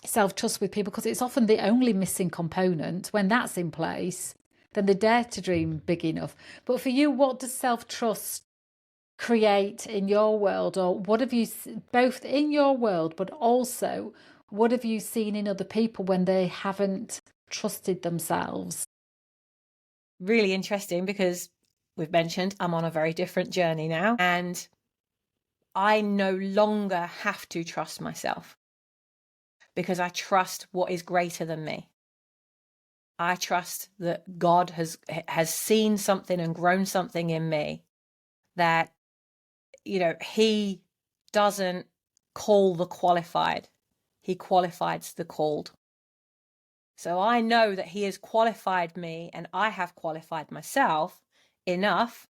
self-trust with people because it's often the only missing component. When that's in place, then they dare to dream big enough. But for you, what does self-trust create in your world? Or what have you, both in your world, but also what have you seen in other people when they haven't trusted themselves? Really interesting, because we've mentioned I'm on a very different journey now, and I no longer have to trust myself, because I trust what is greater than me. I trust that God has seen something and grown something in me that, he doesn't call the qualified. He qualifies the called. So I know that he has qualified me, and I have qualified myself enough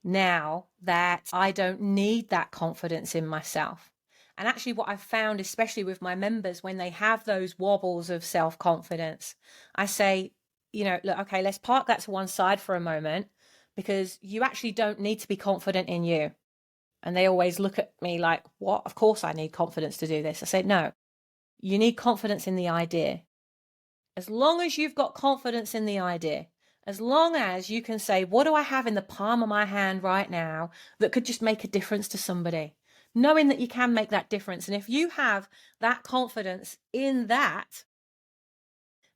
now that I don't need that confidence in myself. And actually what I've found, especially with my members, when they have those wobbles of self-confidence, I say, look, okay, let's park that to one side for a moment, because you actually don't need to be confident in you. And they always look at me like, what? Of course I need confidence to do this. I say, no, you need confidence in the idea. As long as you've got confidence in the idea, as long as you can say, what do I have in the palm of my hand right now that could just make a difference to somebody? Knowing that you can make that difference. And if you have that confidence in that,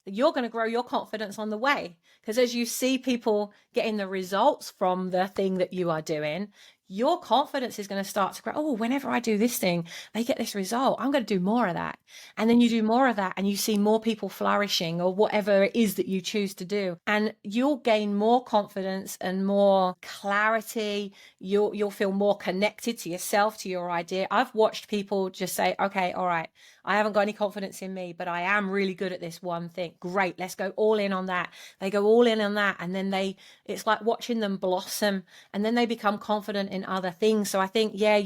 you're going to grow your confidence on the way. Because as you see people getting the results from the thing that you are doing, your confidence is going to start to grow. Oh, whenever I do this thing, they get this result. I'm going to do more of that. And then you do more of that and you see more people flourishing or whatever it is that you choose to do. And you'll gain more confidence and more clarity. You'll feel more connected to yourself, to your idea. I've watched people just say, okay, all right, I haven't got any confidence in me, but I am really good at this one thing. Great. Let's go all in on that. They go all in on that. And then it's like watching them blossom, and then they become confident in other things. So I think, yeah,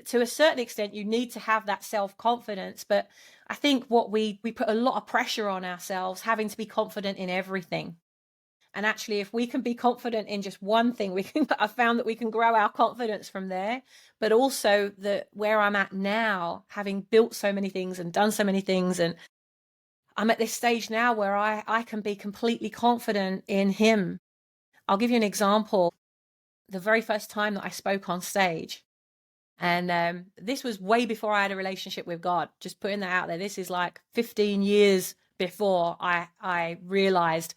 to a certain extent, you need to have that self-confidence. But I think we put a lot of pressure on ourselves having to be confident in everything. And actually, if we can be confident in just one thing, I've found that we can grow our confidence from there. But also where I'm at now, having built so many things and done so many things, and I'm at this stage now where I can be completely confident in him. I'll give you an example. The very first time that I spoke on stage, and this was way before I had a relationship with God, just putting that out there. This is like 15 years before I realized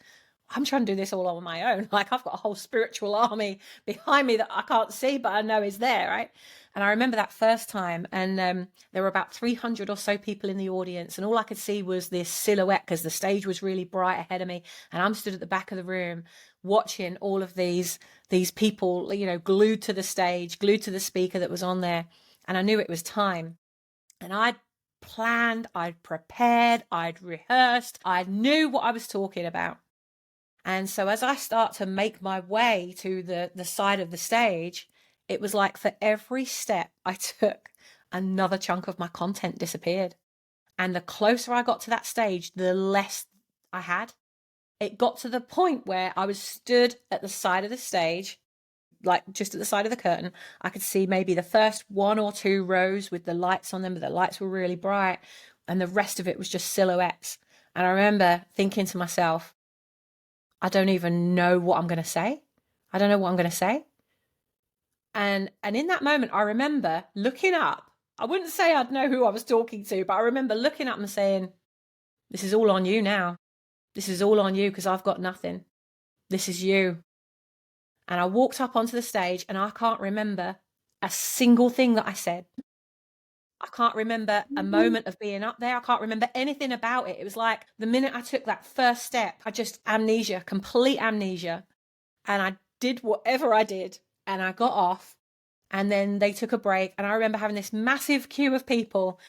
I'm trying to do this all on my own. Like, I've got a whole spiritual army behind me that I can't see, but I know is there, right? And I remember that first time, and there were about 300 or so people in the audience, and all I could see was this silhouette because the stage was really bright ahead of me, and I'm stood at the back of the room watching all of these people, glued to the stage, glued to the speaker that was on there, and I knew it was time. And I'd planned, I'd prepared, I'd rehearsed, I knew what I was talking about. And so as I start to make my way to the side of the stage, it was like for every step I took, another chunk of my content disappeared. And the closer I got to that stage, the less I had. It got to the point where I was stood at the side of the stage, like just at the side of the curtain. I could see maybe the first 1 or 2 rows with the lights on them, but the lights were really bright. And the rest of it was just silhouettes. And I remember thinking to myself, I don't even know what I'm going to say. I don't know what I'm going to say. And in that moment, I remember looking up. I wouldn't say I'd know who I was talking to, but I remember looking up and saying, this is all on you now. This is all on you because I've got nothing. This is you. And I walked up onto the stage and I can't remember a single thing that I said. I can't remember a moment of being up there. I can't remember anything about it. It was like the minute I took that first step, complete amnesia. And I did whatever I did and I got off, and then they took a break. And I remember having this massive queue of people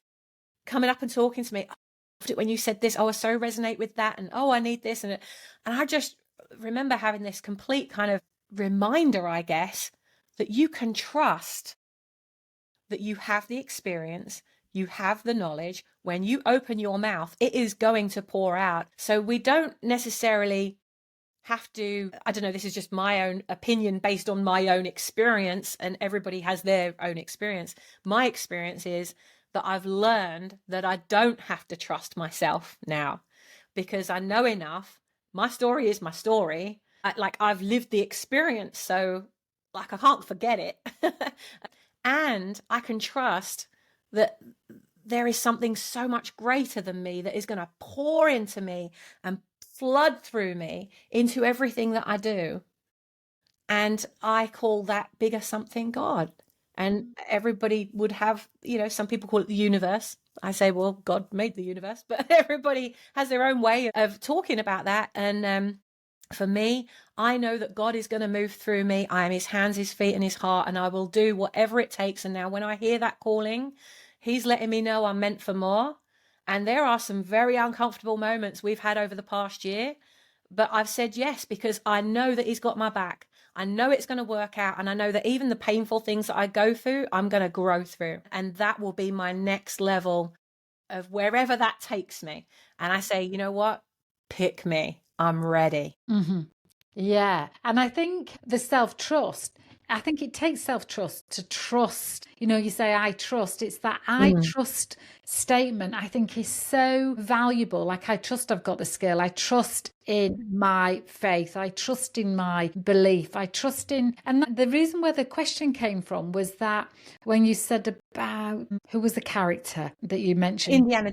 coming up and talking to me. I loved it when you said this. Oh, I so resonate with that. And oh, I need this. And I just remember having this complete kind of reminder, I guess, that you can trust that you have the experience, you have the knowledge. When you open your mouth, it is going to pour out. So we don't necessarily have to, I don't know, this is just my own opinion based on my own experience, and everybody has their own experience. My experience is that I've learned that I don't have to trust myself now because I know enough. My story is my story. I've lived the experience, so I can't forget it. And I can trust that there is something so much greater than me that is going to pour into me and flood through me into everything that I do. And I call that bigger something God. And everybody would have, some people call it the universe. I say, well, God made the universe, but everybody has their own way of talking about that. And for me, I know that God is going to move through me. I am his hands, his feet, and his heart, and I will do whatever it takes. And now when I hear that calling, he's letting me know I'm meant for more. And there are some very uncomfortable moments we've had over the past year, but I've said yes because I know that he's got my back. I know it's going to work out. And I know that even the painful things that I go through, I'm going to grow through. And that will be my next level of wherever that takes me. And I say, you know what? Pick me. I'm ready. Mm-hmm. Yeah. And I think the self-trust, I think it takes self-trust to trust. You say, I trust. It's that I trust statement, I think, is so valuable. Like, I trust I've got the skill. I trust in my faith. I trust in my belief. I trust in. And the reason where the question came from was that when you said about who was the character that you mentioned? Indiana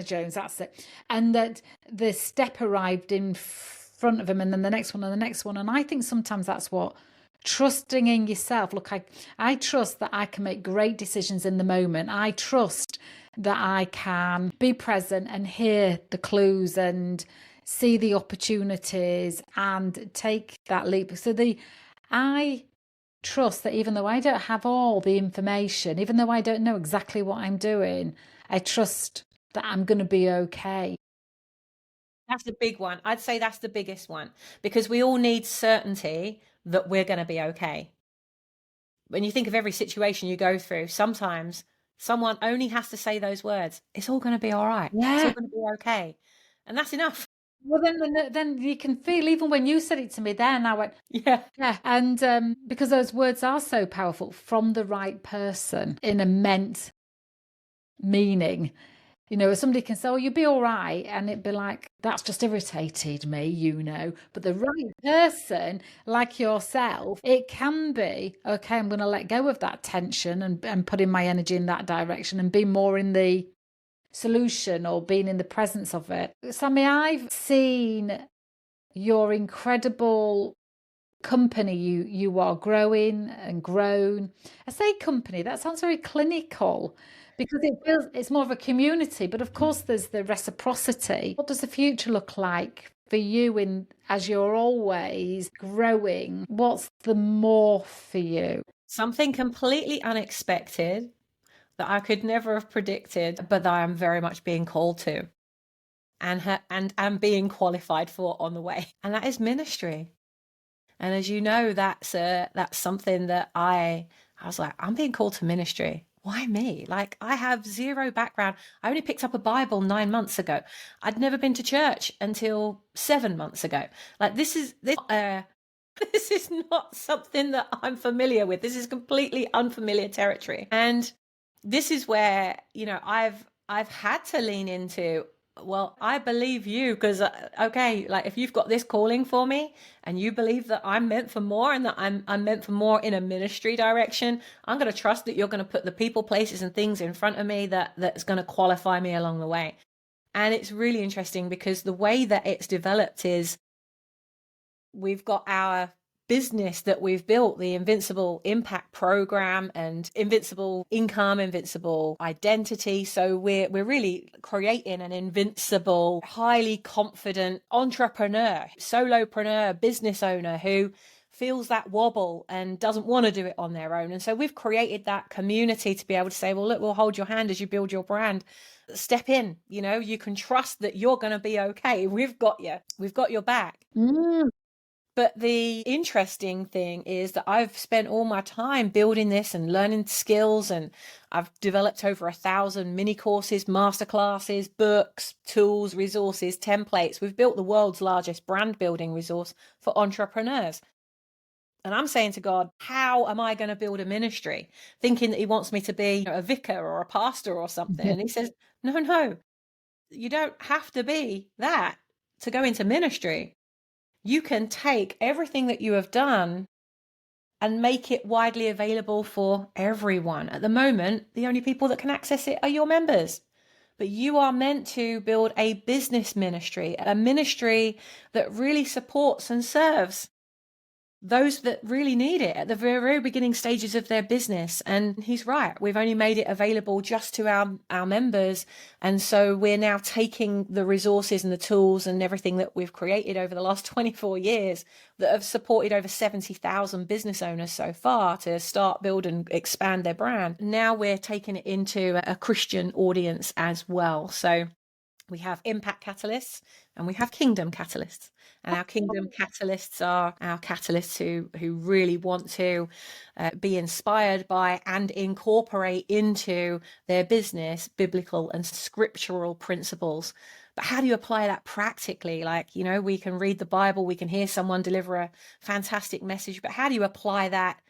Jones, that's it. And that the step arrived in front of him, and then the next one and the next one. And I think sometimes that's what trusting in yourself. Look, I trust that I can make great decisions in the moment. I trust that I can be present and hear the clues and see the opportunities and take that leap. I trust that even though I don't have all the information, even though I don't know exactly what I'm doing, I trust that I'm going to be okay. That's the big one. I'd say that's the biggest one, because we all need certainty that we're going to be okay. When you think of every situation you go through, sometimes someone only has to say those words. It's all going to be all right. It's all Yeah. going to be okay. And that's enough. Well, then you can feel, even when you said it to me then, I went, Yeah. yeah. And because those words are so powerful from the right person in a meant meaning. Somebody can say, oh, you'll be all right. And it'd be like, that's just irritated me. But the right person, like yourself, it can be, okay, I'm going to let go of that tension and putting my energy in that direction and be more in the solution or being in the presence of it. Sammy, I've seen your incredible company. You are growing and grown. I say company, that sounds very clinical because it's more of a community, but of course there's the reciprocity. What does the future look like for you in as you're always growing? What's the more for you? Something completely unexpected that I could never have predicted, but that I am very much being called to and am being qualified for on the way. And that is ministry. And as you know, that's something that I was like, I'm being called to ministry. Why me? Like, I have zero background. I only picked up a Bible 9 months ago. I'd never been to church until 7 months ago. Like, this is this is not something that I'm familiar with. This is completely unfamiliar territory. And this is where, I've had to lean into, well, I believe you, because okay, like, if you've got this calling for me and you believe that I'm meant for more and that I'm meant for more in a ministry direction, I'm going to trust that you're going to put the people, places and things in front of me that's going to qualify me along the way. And it's really interesting because the way that it's developed is we've got our business that we've built, the Invincible Impact program and Invincible Income, Invincible Identity. So we're really creating an invincible, highly confident entrepreneur, solopreneur, business owner who feels that wobble and doesn't want to do it on their own. And so we've created that community to be able to say, well, look, we'll hold your hand as you build your brand. Step in, you can trust that you're going to be okay. We've got you. We've got your back. Mm. But the interesting thing is that I've spent all my time building this and learning skills, and I've developed over 1,000 mini courses, masterclasses, books, tools, resources, templates. We've built the world's largest brand building resource for entrepreneurs. And I'm saying to God, how am I going to build a ministry? Thinking that he wants me to be a vicar or a pastor or something. And he says, no, you don't have to be that to go into ministry. You can take everything that you have done and make it widely available for everyone. At the moment, the only people that can access it are your members. But you are meant to build a business ministry, a ministry that really supports and serves those that really need it at the very, very beginning stages of their business. And he's right. We've only made it available just to our members. And so we're now taking the resources and the tools and everything that we've created over the last 24 years that have supported over 70,000 business owners so far to start, build and expand their brand. Now we're taking it into a Christian audience as well. So we have impact catalysts and we have kingdom catalysts. And our kingdom catalysts are our catalysts who really want to be inspired by and incorporate into their business biblical and scriptural principles. But how do you apply that practically? Like, we can read the Bible, we can hear someone deliver a fantastic message, but how do you apply that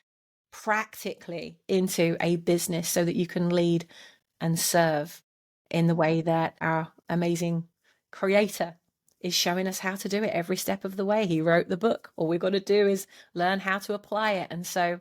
practically into a business so that you can lead and serve in the way that our amazing creator is showing us how to do it every step of the way? He wrote the book. All we've got to do is learn how to apply it. And so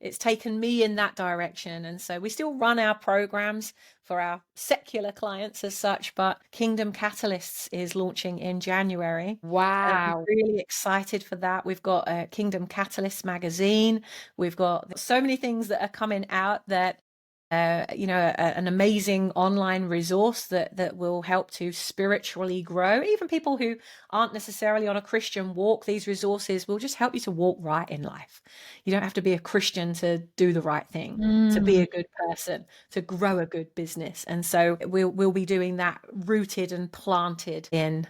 it's taken me in that direction. And so we still run our programs for our secular clients as such, but Kingdom Catalysts is launching in January. And I'm Wow. really excited for that. We've got a Kingdom Catalyst magazine. We've got so many things that are coming out that an amazing online resource that will help to spiritually grow. Even people who aren't necessarily on a Christian walk, these resources will just help you to walk right in life. You don't have to be a Christian to do the right thing, to be a good person, to grow a good business. And so we'll be doing that rooted and planted in.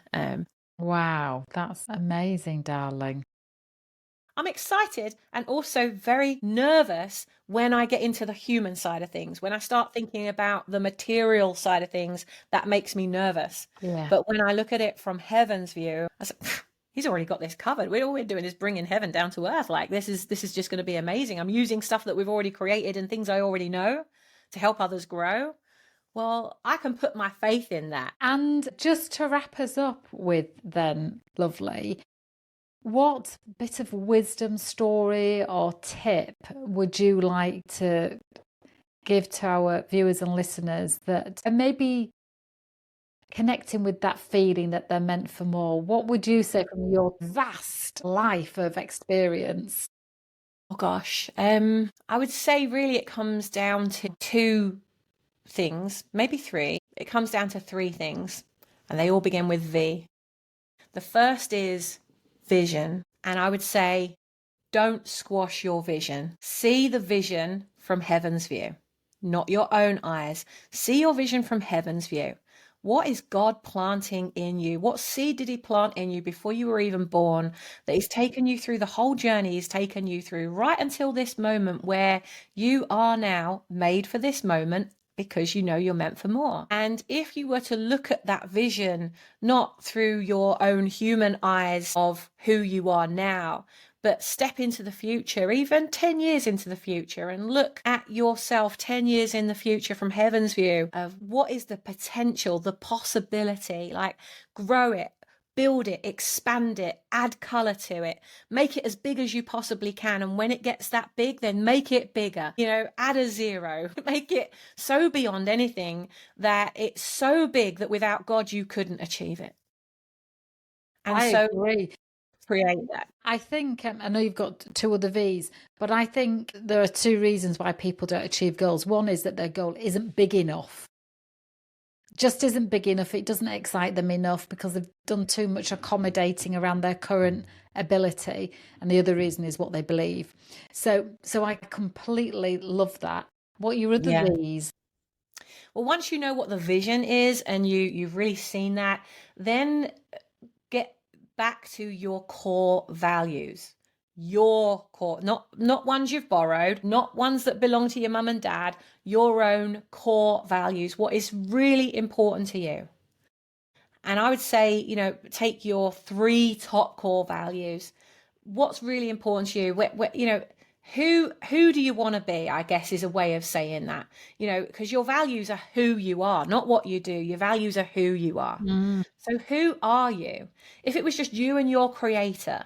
Wow, that's amazing, darling. I'm excited and also very nervous when I get into the human side of things. When I start thinking about the material side of things, that makes me nervous. Yeah. But when I look at it from heaven's view, I say, he's already got this covered. All we're doing is bringing heaven down to earth. Like this is just going to be amazing. I'm using stuff that we've already created and things I already know to help others grow. Well, I can put my faith in that. And just to wrap us up with then, lovely, what bit of wisdom, story, or tip would you like to give to our viewers and listeners that are maybe connecting with that feeling that they're meant for more? What would you say from your vast life of experience? Oh gosh, I would say really it comes down to two things, maybe three. It comes down to three things, and they all begin with V. The first is vision, and I would say don't squash your vision. See the vision from heaven's view, not your own eyes. See your vision from heaven's view. What is God planting in you? What seed did he plant in you before you were even born that he's taken you through the whole journey he's taken you through right until this moment where you are now made for this moment because you know you're meant for more. And if you were to look at that vision, not through your own human eyes of who you are now, but step into the future, even 10 years into the future, and look at yourself 10 years in the future from heaven's view of what is the potential, the possibility, like grow it, build it, expand it, add color to it, make it as big as you possibly can. And when it gets that big, then make it bigger, add a zero, make it so beyond anything that it's so big that without God, you couldn't achieve it. And I agree. Create that. I think, I know you've got two other V's, but I think there are two reasons why people don't achieve goals. One is that their goal isn't big enough. Just isn't big enough. It doesn't excite them enough because they've done too much accommodating around their current ability. And the other reason is what they believe. So I completely love that. What are your other V's? Well, once you know what the vision is and you've really seen that, then get back to your core values. Your core, not ones you've borrowed, not ones that belong to your mum and dad, your own core values, what is really important to you. And I would say, take your three top core values. What's really important to you? Who do you want to be, I guess, is a way of saying that, because your values are who you are, not what you do. Your values are who you are. So who are you? If it was just you and your creator,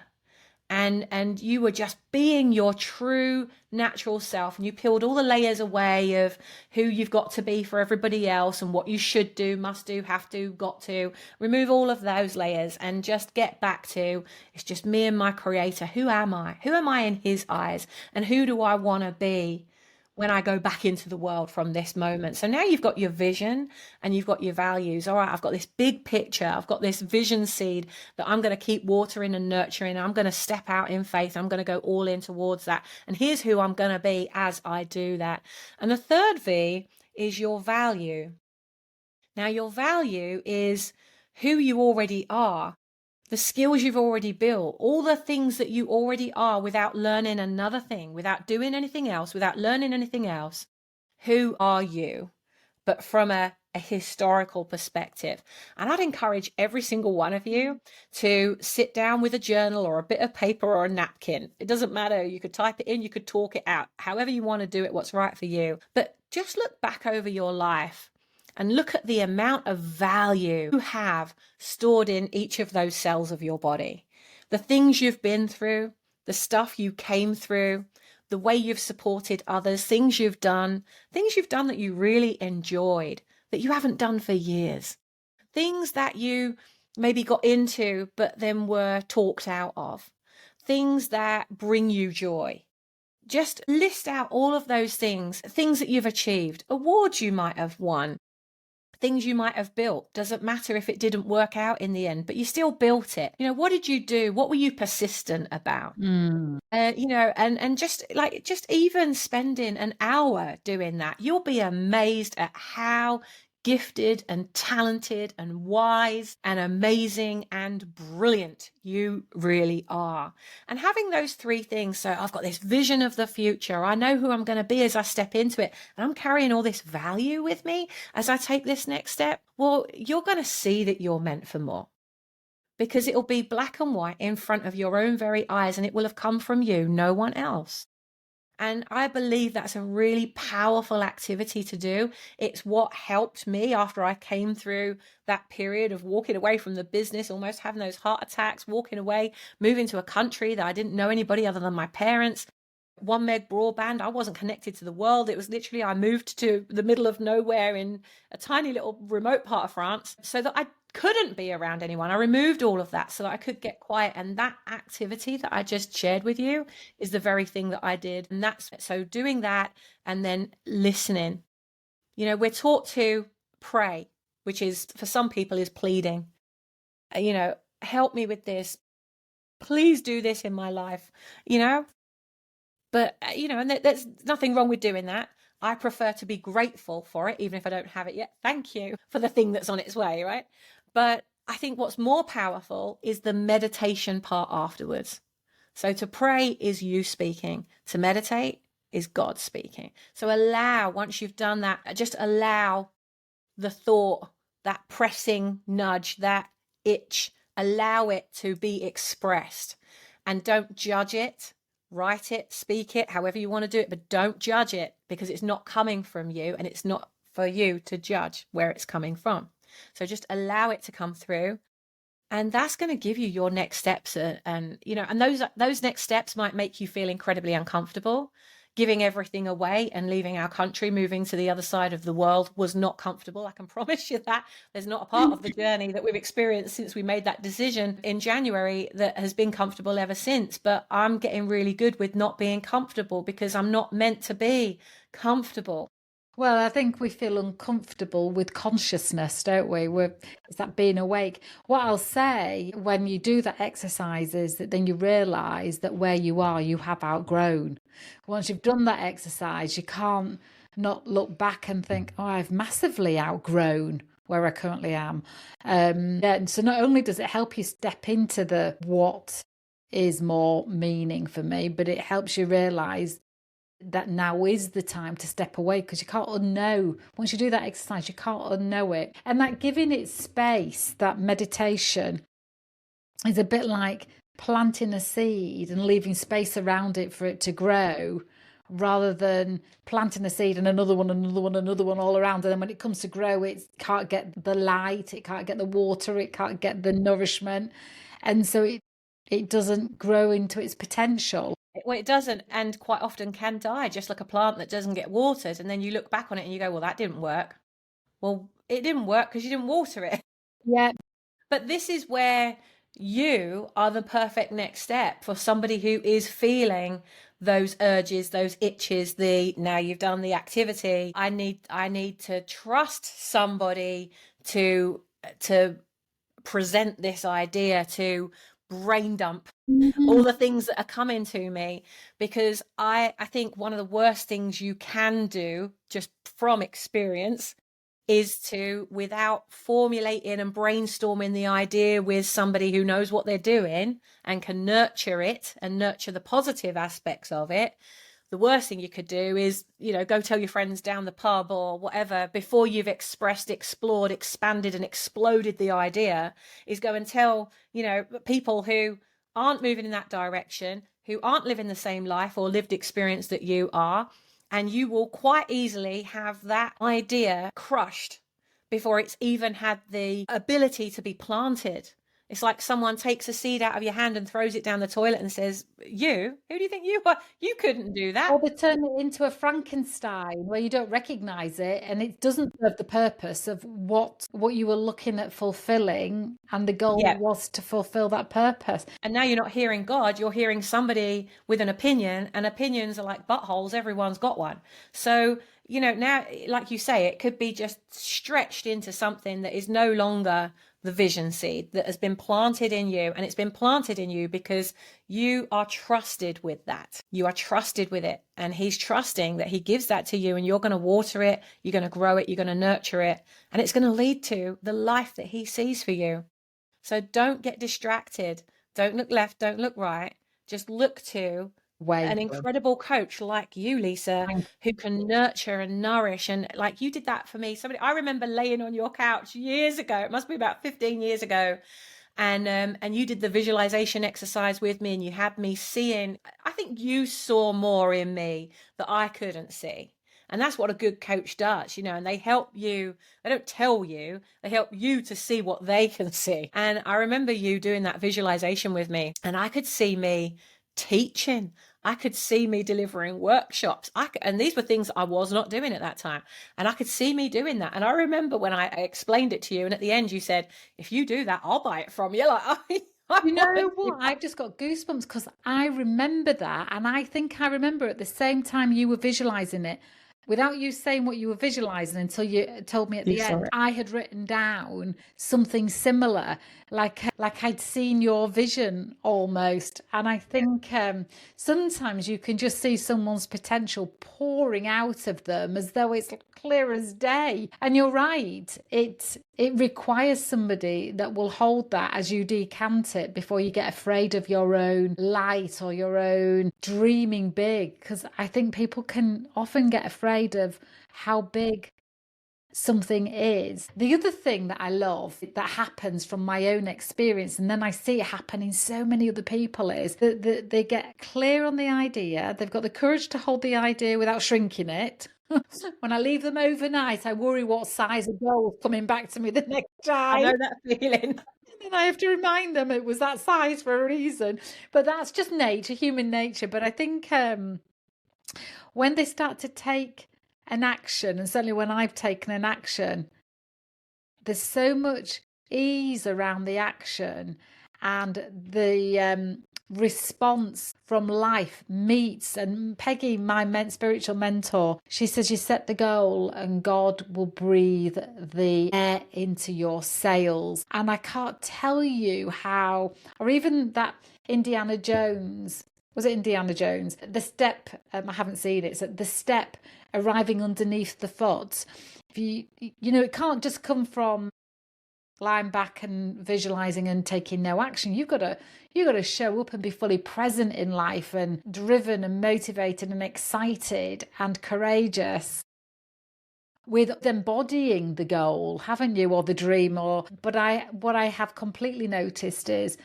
and you were just being your true natural self, and you peeled all the layers away of who you've got to be for everybody else and what you should do, must do, have to, got to, remove all of those layers and just get back to, it's just me and my creator. Who am I in his eyes, and who do I want to be when I go back into the world from this moment? So now you've got your vision and you've got your values. All right, I've got this big picture. I've got this vision seed that I'm going to keep watering and nurturing. I'm going to step out in faith. I'm going to go all in towards that. And here's who I'm going to be as I do that. And the third V is your value. Now, your value is who you already are, the skills you've already built, all the things that you already are without learning another thing, without doing anything else, without learning anything else. Who are you? But from a historical perspective. And I'd encourage every single one of you to sit down with a journal or a bit of paper or a napkin. It doesn't matter. You could type it in, you could talk it out, however you want to do it, what's right for you. But just look back over your life and look at the amount of value you have stored in each of those cells of your body. The things you've been through, the stuff you came through, the way you've supported others, things you've done that you really enjoyed, that you haven't done for years, things that you maybe got into but then were talked out of, things that bring you joy. Just list out all of those things that you've achieved, awards you might have won, things you might have built. Doesn't matter if it didn't work out in the end, but you still built it. What did you do? What were you persistent about? And just even spending an hour doing that, you'll be amazed at how gifted and talented and wise and amazing and brilliant you really are. And having those three things, so I've got this vision of the future, I know who I'm going to be as I step into it, and I'm carrying all this value with me as I take this next step. Well, you're going to see that you're meant for more, because it'll be black and white in front of your own very eyes, and it will have come from you, no one else. And I believe that's a really powerful activity to do. It's what helped me after I came through that period of walking away from the business, almost having those heart attacks, walking away, moving to a country that I didn't know anybody other than my parents. 1 meg broadband. I wasn't connected to the world. It was literally, I moved to the middle of nowhere in a tiny little remote part of France so that I couldn't be around anyone. I removed all of that so that I could get quiet. And that activity that I just shared with you is the very thing that I did. And that's so doing that and then listening. We're taught to pray, which is for some people is pleading. Help me with this. Please do this in my life, But, and there's nothing wrong with doing that. I prefer to be grateful for it, even if I don't have it yet. Thank you for the thing that's on its way, right? But I think what's more powerful is the meditation part afterwards. So to pray is you speaking. To meditate is God speaking. So once you've done that, just allow the thought, that pressing nudge, that itch, allow it to be expressed. And don't judge it. Write it, speak it, however you want to do it, but don't judge it, because it's not coming from you, and it's not for you to judge where it's coming from. So just allow it to come through, and that's going to give you your next steps. And those next steps might make you feel incredibly uncomfortable. Giving everything away and leaving our country, moving to the other side of the world was not comfortable. I can promise you that. There's not a part of the journey that we've experienced since we made that decision in January that has been comfortable ever since. But I'm getting really good with not being comfortable, because I'm not meant to be comfortable. Well, I think we feel uncomfortable with consciousness, don't we? Is that being awake? What I'll say when you do that exercise is that then you realise that where you are, you have outgrown. Once you've done that exercise, you can't not look back and think, oh, I've massively outgrown where I currently am. And so not only does it help you step into the what is more meaning for me, but it helps you realise that now is the time to step away, because you can't unknow. Once you do that exercise, you can't unknow it. And that giving it space, that meditation, is a bit like planting a seed and leaving space around it for it to grow, rather than planting a seed and another one all around. And then when it comes to grow, it can't get the light, it can't get the water, it can't get the nourishment. And so it doesn't grow into its potential. Well, it doesn't, and quite often can die, just like a plant that doesn't get watered. And then you look back on it and you go, well, that didn't work. Well, it didn't work because you didn't water it. Yeah. But this is where you are the perfect next step for somebody who is feeling those urges, those itches, now you've done the activity. I need to trust somebody to present this idea, to brain dump all the things that are coming to me, because I think one of the worst things you can do, just from experience, is to, without formulating and brainstorming the idea with somebody who knows what they're doing and can nurture it and nurture the positive aspects of it, the worst thing you could do is, go tell your friends down the pub or whatever, before you've expressed, explored, expanded and exploded the idea, is go and tell, people who aren't moving in that direction, who aren't living the same life or lived experience that you are. And you will quite easily have that idea crushed before it's even had the ability to be planted. It's like someone takes a seed out of your hand and throws it down the toilet and says, "You? Who do you think you are? You couldn't do that." Or they turn it into a Frankenstein where you don't recognize it and it doesn't serve the purpose of what you were looking at fulfilling, and the goal Yeah. was to fulfill that purpose. And now you're not hearing God, you're hearing somebody with an opinion, and opinions are like buttholes. Everyone's got one. So, now, like you say, it could be just stretched into something that is no longer the vision seed that has been planted in you. And it's been planted in you because you are trusted with that. You are trusted with it. And he's trusting that he gives that to you, and you're going to water it, you're going to grow it, you're going to nurture it, and it's going to lead to the life that he sees for you. So don't get distracted. Don't look left, don't look right. Just look to an incredible coach like you, Lisa, who can nurture and nourish. And like you did that for me. I remember laying on your couch years ago. It must be about 15 years ago. And you did the visualization exercise with me, and you had me seeing, I think you saw more in me that I couldn't see. And that's what a good coach does, and they help you. They don't tell you, they help you to see what they can see. And I remember you doing that visualization with me, and I could see me teaching. I could see me delivering workshops. And these were things I was not doing at that time. And I could see me doing that. And I remember when I explained it to you, and at the end you said, "If you do that, I'll buy it from you." Like, You know what? I've just got goosebumps because I remember that. And I think I remember at the same time you were visualizing it, without you saying what you were visualizing until you told me at the end, I had written down something similar, like I'd seen your vision almost. And I think sometimes you can just see someone's potential pouring out of them as though it's clear as day. And you're right. It requires somebody that will hold that as you decant it before you get afraid of your own light or your own dreaming big. Because I think people can often get afraid of how big something is. The other thing that I love that happens from my own experience, and then I see it happen in so many other people, is that they get clear on the idea. They've got the courage to hold the idea without shrinking it. When I leave them overnight, I worry what size of goal is coming back to me the next time. I know that feeling. And I have to remind them it was that size for a reason. But that's just nature, human nature. But I think when they start to take an action, and certainly when I've taken an action, there's so much ease around the action, and the response from life meets. And Peggy, my spiritual mentor, she says you set the goal and God will breathe the air into your sails. And I can't tell you how, or even that Indiana Jones, was it Indiana Jones? The step, I haven't seen it, so the step arriving underneath the foot. If it can't just come from lying back and visualizing and taking no action. You've got to show up and be fully present in life, and driven and motivated and excited and courageous with embodying the goal, haven't you, or the dream? But what I have completely noticed is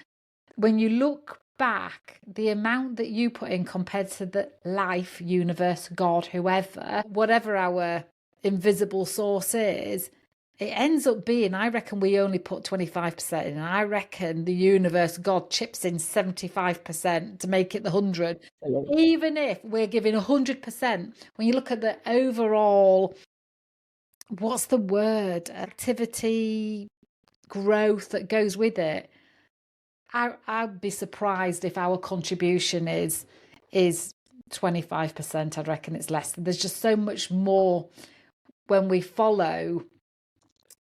when you look back, the amount that you put in compared to the life, universe, God, whatever our invisible source is, it ends up being, I reckon we only put 25% in. I reckon the universe, God, chips in 75% to make it the 100. Even if we're giving 100%, when you look at the overall, what's the word, activity, growth that goes with it, I'd be surprised if our contribution is 25%. I'd reckon it's less. There's just so much more when we follow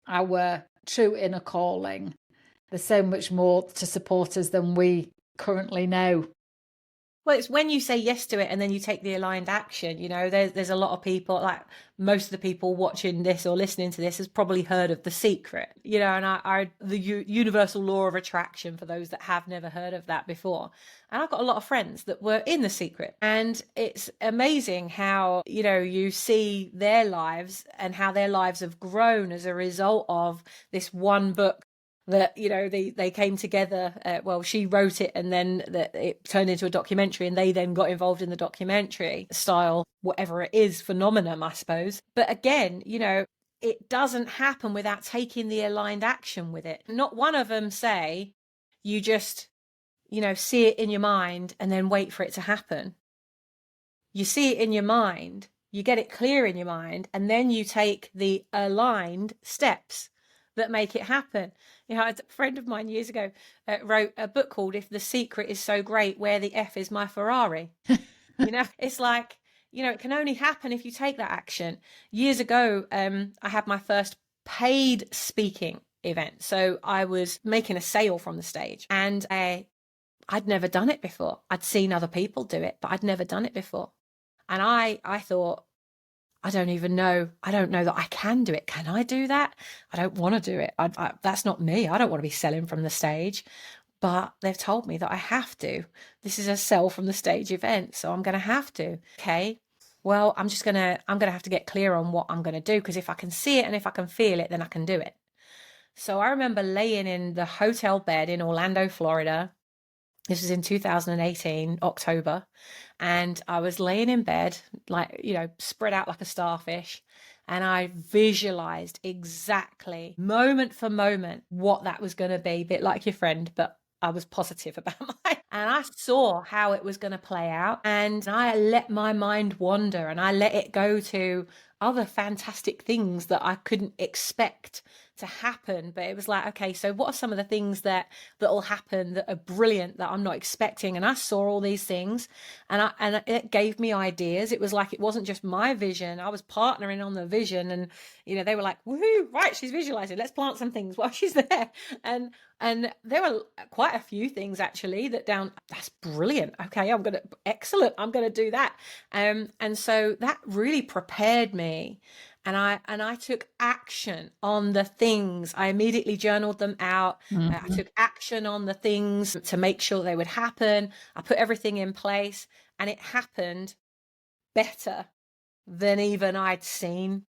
our true inner calling. There's so much more to support us than we currently know. Well, it's when you say yes to it and then you take the aligned action. There's a lot of people, like most of the people watching this or listening to this has probably heard of The Secret, and the universal law of attraction, for those that have never heard of that before. And I've got a lot of friends that were in The Secret, and it's amazing how, you see their lives and how their lives have grown as a result of this one book that they came together. Well, she wrote it, and then it turned into a documentary, and they then got involved in the documentary style, whatever it is, phenomenon, I suppose. But again, it doesn't happen without taking the aligned action with it. Not one of them say, you just, see it in your mind and then wait for it to happen. You see it in your mind, you get it clear in your mind, and then you take the aligned steps that make it happen. A friend of mine years ago wrote a book called If the Secret is So Great, Where the F is My Ferrari? It's like, it can only happen if you take that action. Years ago, I had my first paid speaking event. So I was making a sale from the stage, and I'd never done it before. I'd seen other people do it, but I'd never done it before. And I thought, I don't know that I can do it. Can I do that? I don't want to do it. That's not me. I don't want to be selling from the stage. But they've told me that I have to. This is a sell from the stage event, so I'm going to have to. Okay, well, I'm going to have to get clear on what I'm going to do, because if I can see it and if I can feel it, then I can do it. So I remember laying in the hotel bed in Orlando, Florida. This was in 2018, October. And I was laying in bed, like, spread out like a starfish. And I visualized exactly, moment for moment, what that was going to be. A bit like your friend, but I was positive about mine. And I saw how it was going to play out. And I let my mind wander, and I let it go to other fantastic things that I couldn't expect to happen. But it was like, okay, so what are some of the things that'll happen that are brilliant that I'm not expecting? And I saw all these things, and it gave me ideas. It was like, it wasn't just my vision. I was partnering on the vision, and they were like, woohoo, right, she's visualizing, let's plant some things while she's there. And there were quite a few things actually that's brilliant. Okay, excellent, I'm gonna do that. And so that really prepared me. And I took action on the things. I immediately journaled them out. I took action on the things to make sure they would happen. I put everything in place, and it happened better than even I'd seen,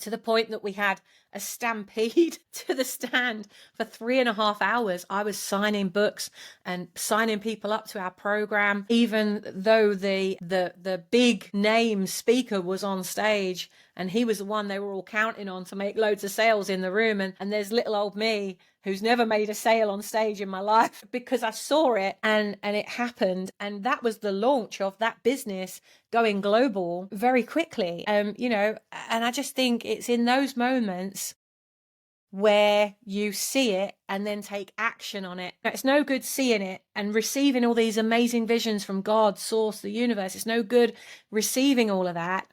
to the point that we had a stampede to the stand for 3.5 hours. I was signing books and signing people up to our program, even though the big name speaker was on stage, and he was the one they were all counting on to make loads of sales in the room. And there's little old me, who's never made a sale on stage in my life, because I saw it and it happened. And that was the launch of that business going global very quickly. And I just think it's in those moments where you see it and then take action on it. It's no good seeing it and receiving all these amazing visions from God, source, the universe. It's no good receiving all of that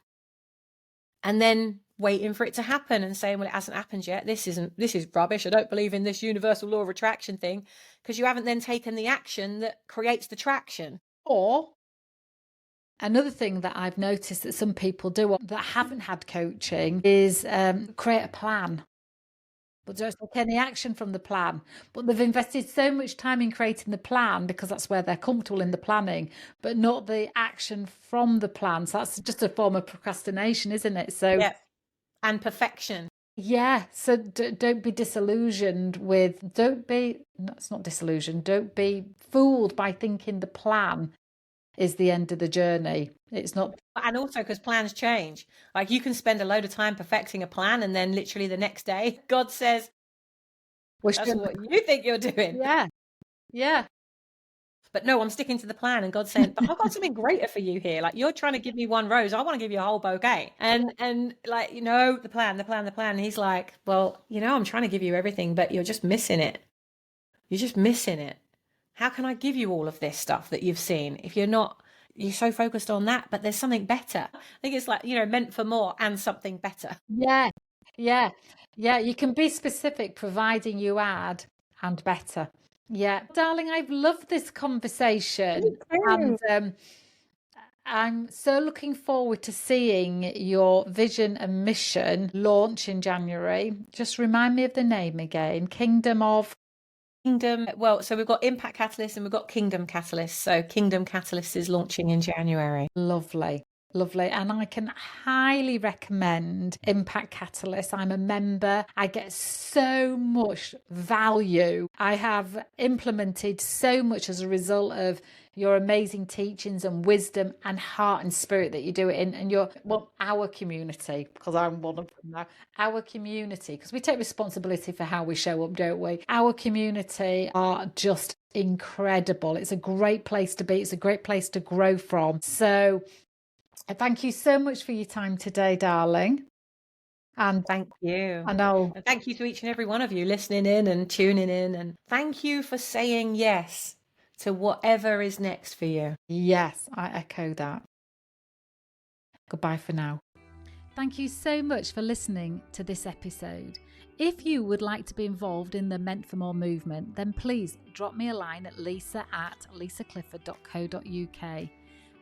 and then waiting for it to happen and saying, well, it hasn't happened yet. This is rubbish. I don't believe in this universal law of attraction thing, because you haven't then taken the action that creates the traction. Or another thing that I've noticed that some people do that haven't had coaching is create a plan, but don't take any action from the plan. But they've invested so much time in creating the plan because that's where they're comfortable in the planning, but not the action from the plan. So that's just a form of procrastination, isn't it? So yeah. And perfection. Yeah. So don't be disillusioned don't be fooled by thinking the plan is the end of the journey. It's not. And also because plans change. Like, you can spend a load of time perfecting a plan, and then literally the next day, God says, that's what you think you're doing. Yeah. Yeah. But no, I'm sticking to the plan. And God's saying, but I've got something greater for you here. Like, you're trying to give me one rose, I want to give you a whole bouquet. And like, the plan. And he's like, well, I'm trying to give you everything, but you're just missing it. You're just missing it. How can I give you all of this stuff that you've seen if you're so focused on that? But there's something better. I think it's like, meant for more and something better. Yeah. Yeah. Yeah. You can be specific, providing you add and better. Yeah. Darling, I've loved this conversation. And I'm so looking forward to seeing your vision and mission launch in January. Just remind me of the name again. Well, so we've got Impact Catalyst and we've got Kingdom Catalyst. So Kingdom Catalyst is launching in January. Lovely. And I can highly recommend Impact Catalyst. I'm a member. I get so much value. I have implemented so much as a result of your amazing teachings and wisdom and heart and spirit that you do it in, and our community, because I'm one of them now, our community, because we take responsibility for how we show up, don't we? Our community are just incredible. It's a great place to be. It's a great place to grow from. So thank you so much for your time today, darling. And thank you. And thank you to each and every one of you listening in and tuning in. And thank you for saying yes to whatever is next for you. Yes, I echo that. Goodbye for now. Thank you so much for listening to this episode. If you would like to be involved in the Meant for More movement, then please drop me a line at lisa@lisaclifford.co.uk.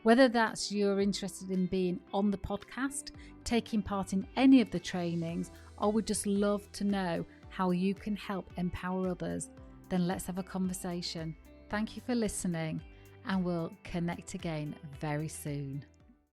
Whether that's you're interested in being on the podcast, taking part in any of the trainings, or would just love to know how you can help empower others, then let's have a conversation. Thank you for listening, and we'll connect again very soon.